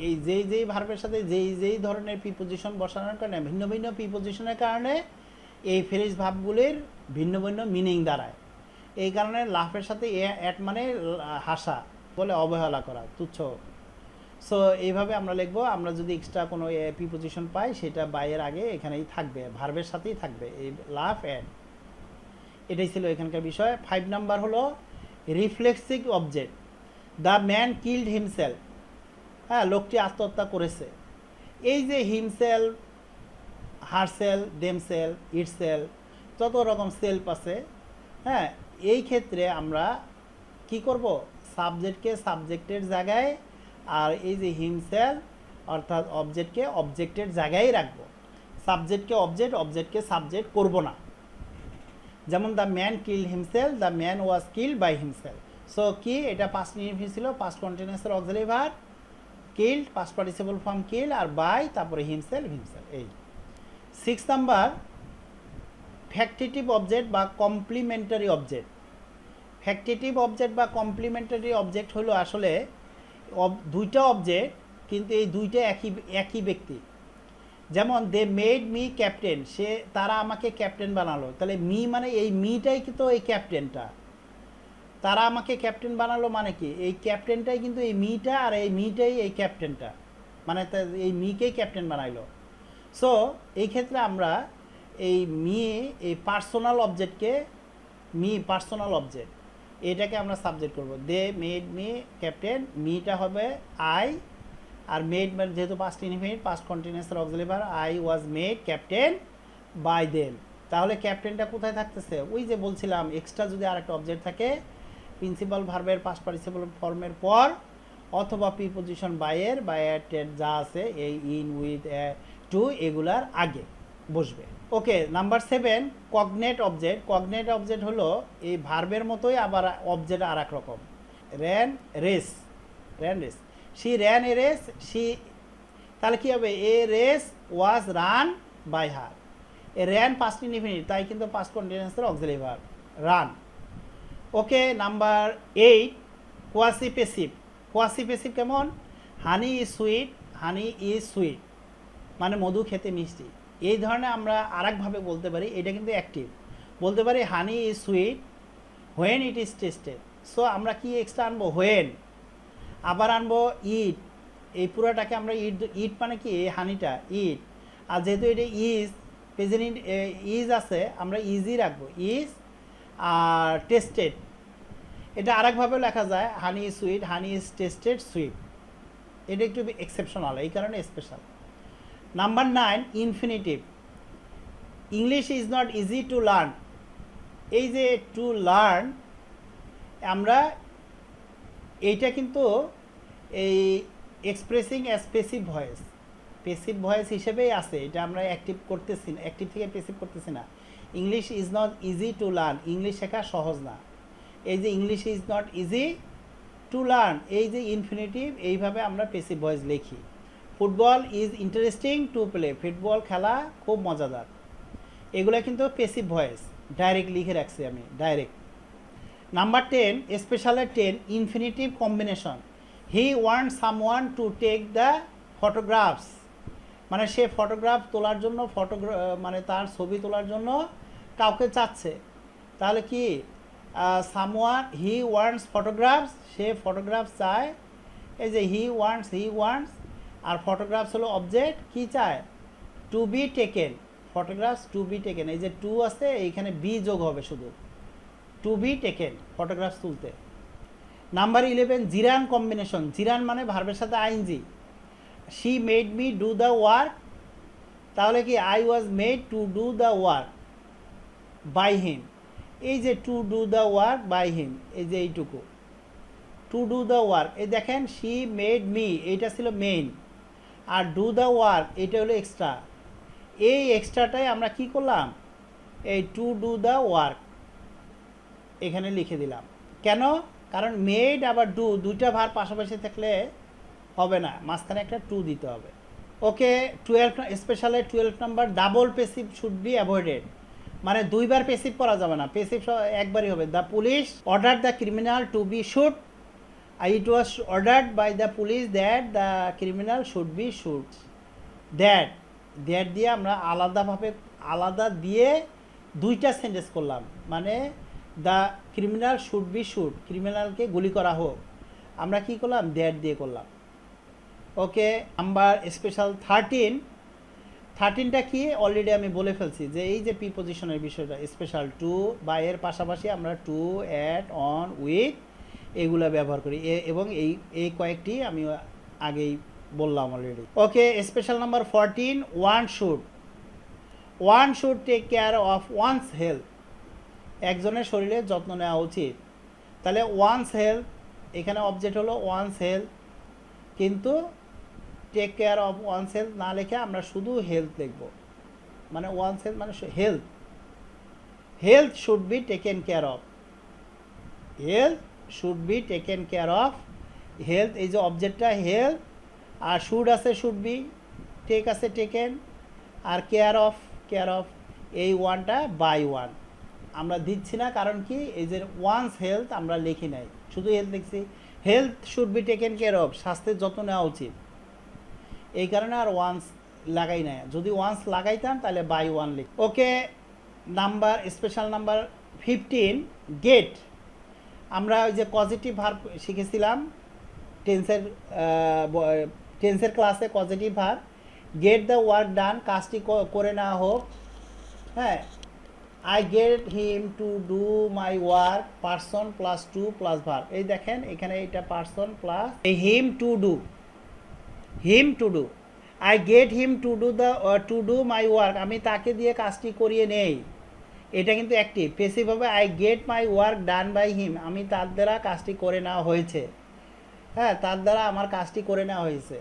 এই যেই ভার্বের সাথে যেই ধরনের প্রিপোজিশন বসানোর কারণে, ভিন্ন ভিন্ন প্রিপোজিশনের কারণে এই ফ্রেজ ভার্বগুলির ভিন্ন ভিন্ন মিনিং দাঁড়ায়। এই কারণে লাফের সাথে অ্যাট মানে হাসা বলে অবহেলা করা, তুচ্ছ। সো এইভাবে আমরা লিখবো, আমরা যদি এক্সট্রা কোনো প্রিপোজিশন পাই সেটা বাইয়ের আগে এখানেই থাকবে, ভার্বের সাথেই থাকবে এই লাফ অ্যাড। এটাই ছিল এখানকার বিষয়। 5 নাম্বার হলো reflexive object, the man killed himself, হ্যাঁ লোকটি আত্মহত্যা করেছে। এই যে হিমসেলফ, হারসেল, দেমসেল, ইটসেল, যত রকম সেলফ আছে, হ্যাঁ এই ক্ষেত্রে আমরা কি করব, সাবজেক্টকে সাবজেক্টের জায়গায়, আর এই যে হিমসেলফ অর্থাৎ অবজেক্টকে অবজেক্টের জায়গায় রাখবো, সাবজেক্টকে অবজেক্ট, অবজেক্টকে সাবজেক্ট করব না। যেমন the man killed himself, the man was killed by himself. So কি, এটা পাস্ট ইনডিফিনিট ছিল, past continuous auxiliary verb, killed past participle form kill, আর বাই তারপরে হিমসেলফ, হিমসেলফ। এই 6 নাম্বার ফ্যাক্টিটিভ অবজেক্ট বা কমপ্লিমেন্টারি অবজেক্ট। ফ্যাক্টিটিভ অবজেক্ট বা কমপ্লিমেন্টারি অবজেক্ট হলো আসলে দুইটা অবজেক্ট, কিন্তু এই দুইটা একই ব্যক্তি। যেমন দে মেড মি ক্যাপ্টেন, তারা আমাকে ক্যাপ্টেন বানালো, তাহলে মি মানে এই মিটাই কিন্তু এই ক্যাপ্টেনটা, তারা আমাকে ক্যাপ্টেন বানালো মানে কি, এই ক্যাপ্টেনটাই কিন্তু এই মিটা, আর এই মিটাই এই ক্যাপ্টেনটা, মানে এই মিকেই ক্যাপ্টেন বানাইলো। সো এই ক্ষেত্রে আমরা এই মি, এই পার্সোনাল অবজেক্টকে, মি পার্সোনাল অবজেক্ট, এটাকে আমরা সাবজেক্ট করব। দে মেড মি ক্যাপ্টেন, মিটা হবে আই, আর মেড মানে যেহেতু past indefinite, past continuous auxiliary verb, I was made captain by them. তাহলে ক্যাপ্টেনটা কোথায় থাকতেছে, ওই যে বলছিলাম এক্সট্রা যদি আরেকটা অবজেক্ট থাকে, প্রিন্সিপাল ভার্বের পাস্ট পার্টিসিপল ফর্মের পর, অথবা প্রিপোজিশন বাইয়ের বা অ্যাটেড যা আছে এই ইন, উইথ, টু এগুলার আগে বসবে। ওকে, number 7 cognate object. Cognate object হলো এই ভার্বের মতোই আবার অবজেক্ট আর এক রকম। Ran race, ran race, she ran a race, she, তাহলে কী হবে, a race was run by her. এ র্যান পাস্ট ইনডিফিনিট, তাই কিন্তু পাস্ট কন্টিনিউয়াসের auxiliary verb run. Okay, number 8 quasi passive. Quasi passive কেমন, honey is sweet, honey is sweet মানে মধু খেতে মিষ্টি। এই ধরনের আমরা আরেকভাবে বলতে পারি, এটা কিন্তু অ্যাক্টিভ, বলতে পারি হানি is sweet when it is tasted. So আমরা কি এক্সট্রা আনবো, হোয়েন, আবার আনবো ইট, এই পুরোটাকে আমরা ইট, ইট মানে কি এই হানিটা ইট, আর যেহেতু এটা ইজ প্রেজেন্ট ইজ আছে, আমরা ইজই রাখবো, ইজ। আর টেস্টেড, এটা আরেকভাবেও লেখা যায়, হানি is sweet, honey is tasted sweet, এটা একটু এক্সেপশনাল, এই কারণে special. Number 9 infinitive. English is not easy to learn, এই যে টু লার্ন, আমরা এইটা কিন্তু এই expressing as passive voice, passive voice হিসেবেই আছে, এটা আমরা অ্যাক্টিভ করতেছি না, অ্যাক্টিভ থেকে পেসিভ করতেছি না। English is not easy to learn, English শেখা সহজ না। এই যে English is not easy to learn, এই যে ইনফিনিটিভ, এইভাবে আমরা পেসিভ ভয়েস লিখি। Football is interesting to play, football খেলা খুব মজাদার। এগুলো কিন্তু পেসিভ ভয়েস, ডাইরেক্ট লিখে রাখছি আমি, ডাইরেক্ট। নাম্বার 10, স্পেশালে 10, infinitive combination. He want someone to take the photographs, মানে সে ফটোগ্রাফ তোলার জন্য, মানে তার ছবি তোলার জন্য কাউকে চাচ্ছে। তাহলে কি সামওয়ান, হি ওয়ান্টস ফটোগ্রাফস, সে ফটোগ্রাফ চায়। এই যে হি ওয়ান্টস, আর ফটোগ্রাফস হলো অবজেক্ট, কি চায়? To be taken, photographs to be taken. এই যে টু আছে, এইখানে বি যোগ হবে শুধু, টু বি টেকেন, ফটোগ্রাফস তুলতে। Number 11, gerund combination. জিরান মানে ভার্বের সাথে ING. She made me do the work, তাহলে কি I was made to do the work by him. এই যে two do the work by him, এই যে এইটুকু টু ডু দ্য ওয়ার্ক। এই দেখেন শি মেড মি, এইটা ছিল মেইন, আর ডু দ্য ওয়ার্ক এটা হলো এক্সট্রা। এই এক্সট্রাটাই আমরা কি করলাম, এই টু ডু দ্য ওয়ার্ক এখানে লিখে দিলাম। কেন? কারণ মেড আবার ডু দুইটা ভার পাশাপাশি থাকলে হবে না, মাঝখানে একটা টু দিতে হবে। ওকে, 12 স্পেশালে 12 number, double passive should be avoided, মানে দুইবার পেসিভ করা যাবে না, পেসিভ একবারই হবে। The police order the criminal to be shoot, it was ordered by the police that the criminal should be shoot. That দিয়ে আমরা আলাদা দিয়ে দুইটা সেন্টেন্স করলাম, মানে the criminal should be shoot, ক্রিমিনালকে গুলি করা হোক, আমরা কি করলাম, দ্যাট দিয়ে করলাম। ওকে, নাম্বার স্পেশাল 13টা কি অলরেডি আমি বলে ফেলছি, যে এই যে প্রিপজিশনের বিষয়টা, স্পেশাল টু বা এর পাশাপাশি আমরা টু, অ্যাট, অন, উইথ এগুলো ব্যবহার করি, এবং এই কয়েকটি আমি আগেই বললাম already. Okay, special number 14, one should take care of one's health, একজনের শরীরের যত্ন নেওয়া উচিত। তাহলে ওয়ানস হেলথ, এখানে অবজেক্ট হলো ওয়ানস হেলথ, কিন্তু take care of one's health না লিখে আমরা শুধু হেলথ লিখব, মানে ওয়ানস হেলথ মানে health should be taken care of, health should be taken care of. Health, এই যে অবজেক্টটা হেলথ, আর শুড আছে শুড বি, টেক আছে টেকেন, আর কেয়ার অফ এই ওয়ানটা বাই ওয়ান আমরা দিচ্ছি না, কারণ কি এই যে ওয়ান্স হেলথ আমরা লিখি নাই, শুধু হেলথ লিখছি। Health should be taken care of, স্বাস্থ্যের যত্ন নেওয়া উচিত, এই কারণে আর ওয়ান্স লাগাই নাই। যদি ওয়ান্স লাগাইতাম তাহলে বাই ওয়ান লিখ। Okay, special number 15, get. আমরা ওই যে পজিটিভ ভার্ব শিখেছিলাম টেন্সের ক্লাসে, positive verb, get the work done, কাজটি করে নেওয়া হোক। হ্যাঁ, I get him to do my work, person plus to plus verb. এই দেখেন এখানে এটা person plus him to do, I get him to do my work, আমি তাকে দিয়ে কাজটি করিয়ে নেই। এটা কিন্তু অ্যাক্টিভ। প্যাসিভ হবে I get my work done by him, আমি তার দ্বারা কাজটি করে নেওয়া হয়েছে। হ্যাঁ, তার দ্বারা আমার কাজটি করে নেওয়া হয়েছে।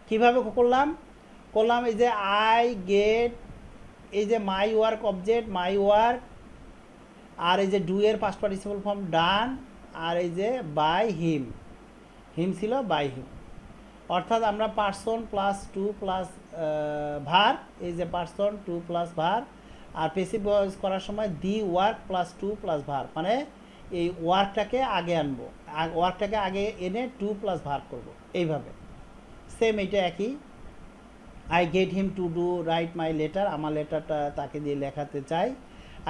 কীভাবে করলাম, এই যে আই গেট, এই যে my work object, my work, আর এই যে ডু এর পাস্ট পার্টিসিপল ফর্ম ডান, আর এই যে বাই হিম ছিল বাই হিম, অর্থাৎ আমরা পার্সন প্লাস টু প্লাস ভার, এই যে পার্সন টু প্লাস ভার, আর প্যাসিভ ভয়েস করার সময় the work plus to plus verb, মানে এই ওয়ার্কটাকে আগে আনবো, ওয়ার্কটাকে আগে এনে টু প্লাস ভার করব, এইভাবে সেম এটা একই। I get him to do write my letter, আমার লেটারটা তাকে দিয়ে লেখাতে চাই।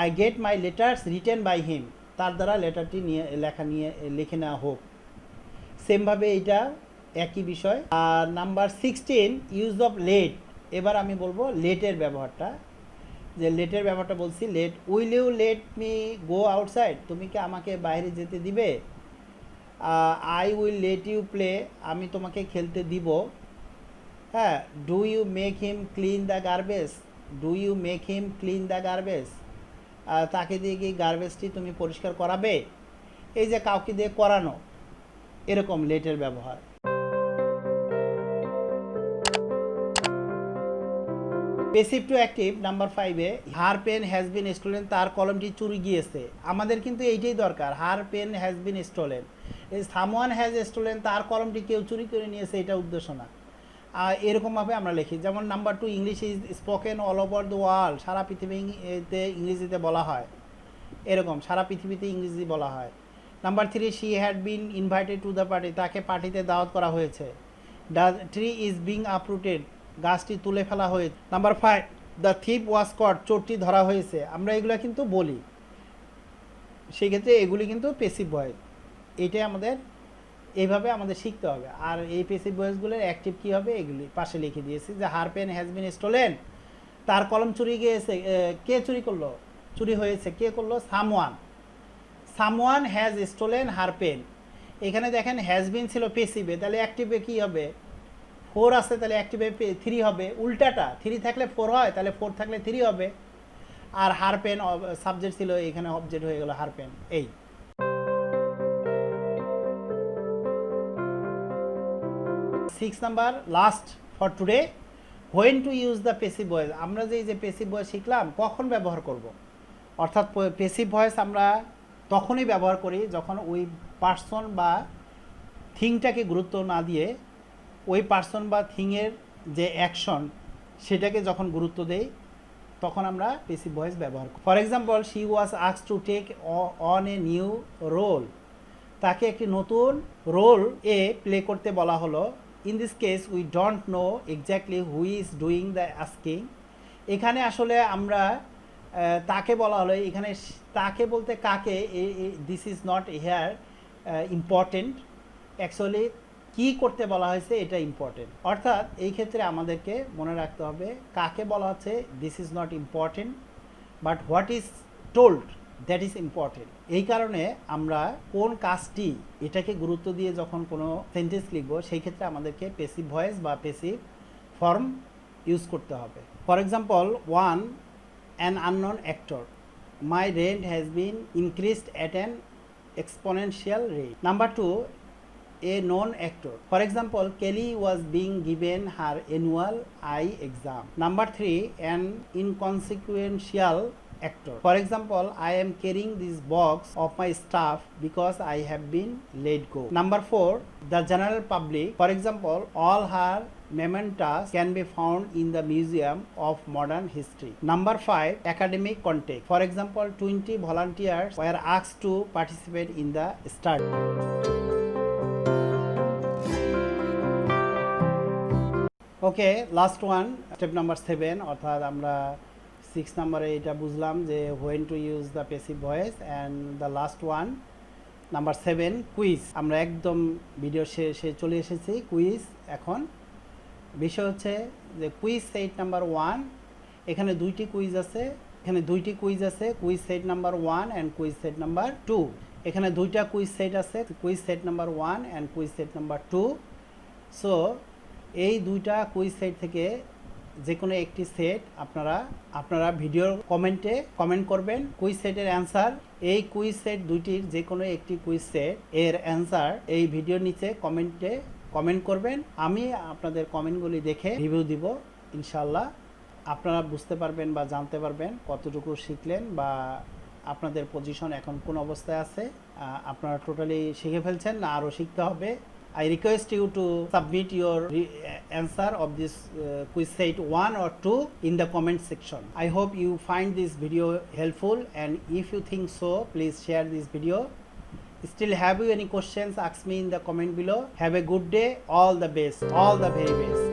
I get my letters written by him, তার দ্বারা লেটারটি লিখে নেওয়া হোক। সেমভাবে এইটা একই বিষয়। আর নাম্বার 16, ইউজ অফ লেট। এবার আমি বলবো লেটের ব্যবহারটা, যে লেটের ব্যাপারটা বলছি। Let, will you let me go outside, তুমি কি আমাকে বাইরে যেতে দিবে। I will let you play, আমি তোমাকে খেলতে দিব। হ্যাঁ, do you make him clean the garbage, তাকে দিয়ে কি গার্বেজটি তুমি পরিষ্কার করাবে। এই যে কাউকে দিয়ে করানো, এরকম লেটের ব্যবহার। প্যাসিভ টু অ্যাক্টিভ নাম্বার 5-এ, her pen has been stolen, তার কলমটি চুরি গিয়েছে। আমাদের কিন্তু এইটাই দরকার, her pen has been stolen. Someone has stolen, তার কলমটি কেউ চুরি করে নিয়েছে, এটা উদ্দেশ্য না। এরকমভাবে আমরা লিখি। যেমন number 2, English is spoken all over the world, সারা পৃথিবীতে ইংরেজিতে বলা হয়, এরকম সারা পৃথিবীতে ইংরেজি বলা হয়। Number 3, she had been invited to the party, তাকে পার্টিতে দাওয়াত করা হয়েছে। The tree is being uprooted, গাছটি তুলে ফেলা হয়েছে। নাম্বার 5, দ্য থিপ ওয়াজ কট, চোরটি ধরা হয়েছে। আমরা এগুলো কিন্তু বলি, সেই ক্ষেত্রে এগুলি কিন্তু পেসিভ ভয়েস। এটাই আমাদের এইভাবে আমাদের শিখতে হবে। আর এই পেসিভ ভয়েসগুলোর অ্যাক্টিভ কী হবে এগুলি পাশে লিখে দিয়েছি, যে her pen has been stolen, তার কলম চুরি গিয়েছে। কে চুরি করলো? চুরি হয়েছে। কে করলো? Someone has stolen her pen. এখানে দেখেন হ্যাজ বিন ছিল পেসিভে, তাহলে অ্যাক্টিভে কী হবে? 4 আছে, তাহলে অ্যাক্টিভে 3 হবে। উল্টাটা, 3 থাকলে 4 হয়, তাহলে 4 থাকলে 3 হবে। আর হার পেন সাবজেক্ট ছিল, এখানে অবজেক্ট হয়ে গেল হার পেন। এই 6 number last for today, when to use the passive voice. আমরা যে এই যে পেসিভ ভয়েস শিখলাম, কখন ব্যবহার করব। অর্থাৎ পেসিভ ভয়েস আমরা তখনই ব্যবহার করি যখন ওই পার্সন বা থিংটাকে গুরুত্ব না দিয়ে ওই পার্সন বা থিংয়ের যে অ্যাকশন সেটাকে যখন গুরুত্ব দেই, তখন আমরা পেসিভ ভয়েস ব্যবহার করি। For example, she was asked to take on a new role, তাকে একটি নতুন রোল এ প্লে করতে বলা হলো। In this case we don't know exactly who is doing the asking. এখানে আসলে আমরা তাকে বলা হলো, এখানে তাকে বলতে কাকে, this is not here important. Actually কী করতে বলা হয়েছে এটা ইম্পর্টেন্ট। অর্থাৎ এই ক্ষেত্রে আমাদেরকে মনে রাখতে হবে কাকে বলা হচ্ছে this is not important, but what is told that is important. এই কারণে আমরা কোন কাজটি এটাকে গুরুত্ব দিয়ে যখন কোনো সেন্টেন্স লিখবো, সেই ক্ষেত্রে আমাদেরকে পেসিভ ভয়েস বা পেসিভ ফর্ম ইউজ করতে হবে। For example, 1, an unknown actor, my rent has been increased at an exponential rate. Number 2, a known actor. For example, Kelly was being given her annual eye exam. Number 3, an inconsequential actor. For example, I am carrying this box of my stuff because I have been let go. Number 4, the general public. For example, all her mementos can be found in the Museum of Modern History. Number 5, academic context. For example, 20 volunteers were asked to participate in the study. Okay, last one, step number 7, অর্থাৎ আমরা 6 নাম্বারে এটা বুঝলাম যে when to use the passive voice. And the last one, number 7, quiz. আমরা একদম ভিডিও শেষে চলে এসেছি। কুইজ এখন বিষয় হচ্ছে যে কুইজ সেট নাম্বার 1, এখানে দুইটি কুইজ আছে, quiz set number 1 and quiz set number 2। এখানে দুইটা কুইজ সেট আছে, quiz set number 1 and quiz set number 2। So এই দুইটা কুইজ সেট থেকে যে কোনো একটি সেট আপনারা ভিডিওর কমেন্ট করবেন কুইজ সেটের অ্যান্সার। এই কুইজ সেট দুইটির যে কোনো একটি কুইজ সেট এর অ্যান্সার এই ভিডিওর নিচে কমেন্ট করবেন। আমি আপনাদের কমেন্টগুলি দেখে রিভিউ দিব ইনশাল্লাহ। আপনারা বুঝতে পারবেন বা জানতে পারবেন কতটুকু শিখলেন বা আপনাদের পজিশন এখন কোন অবস্থায় আছে। আপনারা টোটালি শিখে ফেলছেন না আরও শিখতে হবে। I request you to submit your answer of this quiz set 1 or 2 in the comment section. I hope you find this video helpful, and if you think so, please share this video. Still, have you any questions? Ask me in the comment below. Have a good day. All the best. All the very best.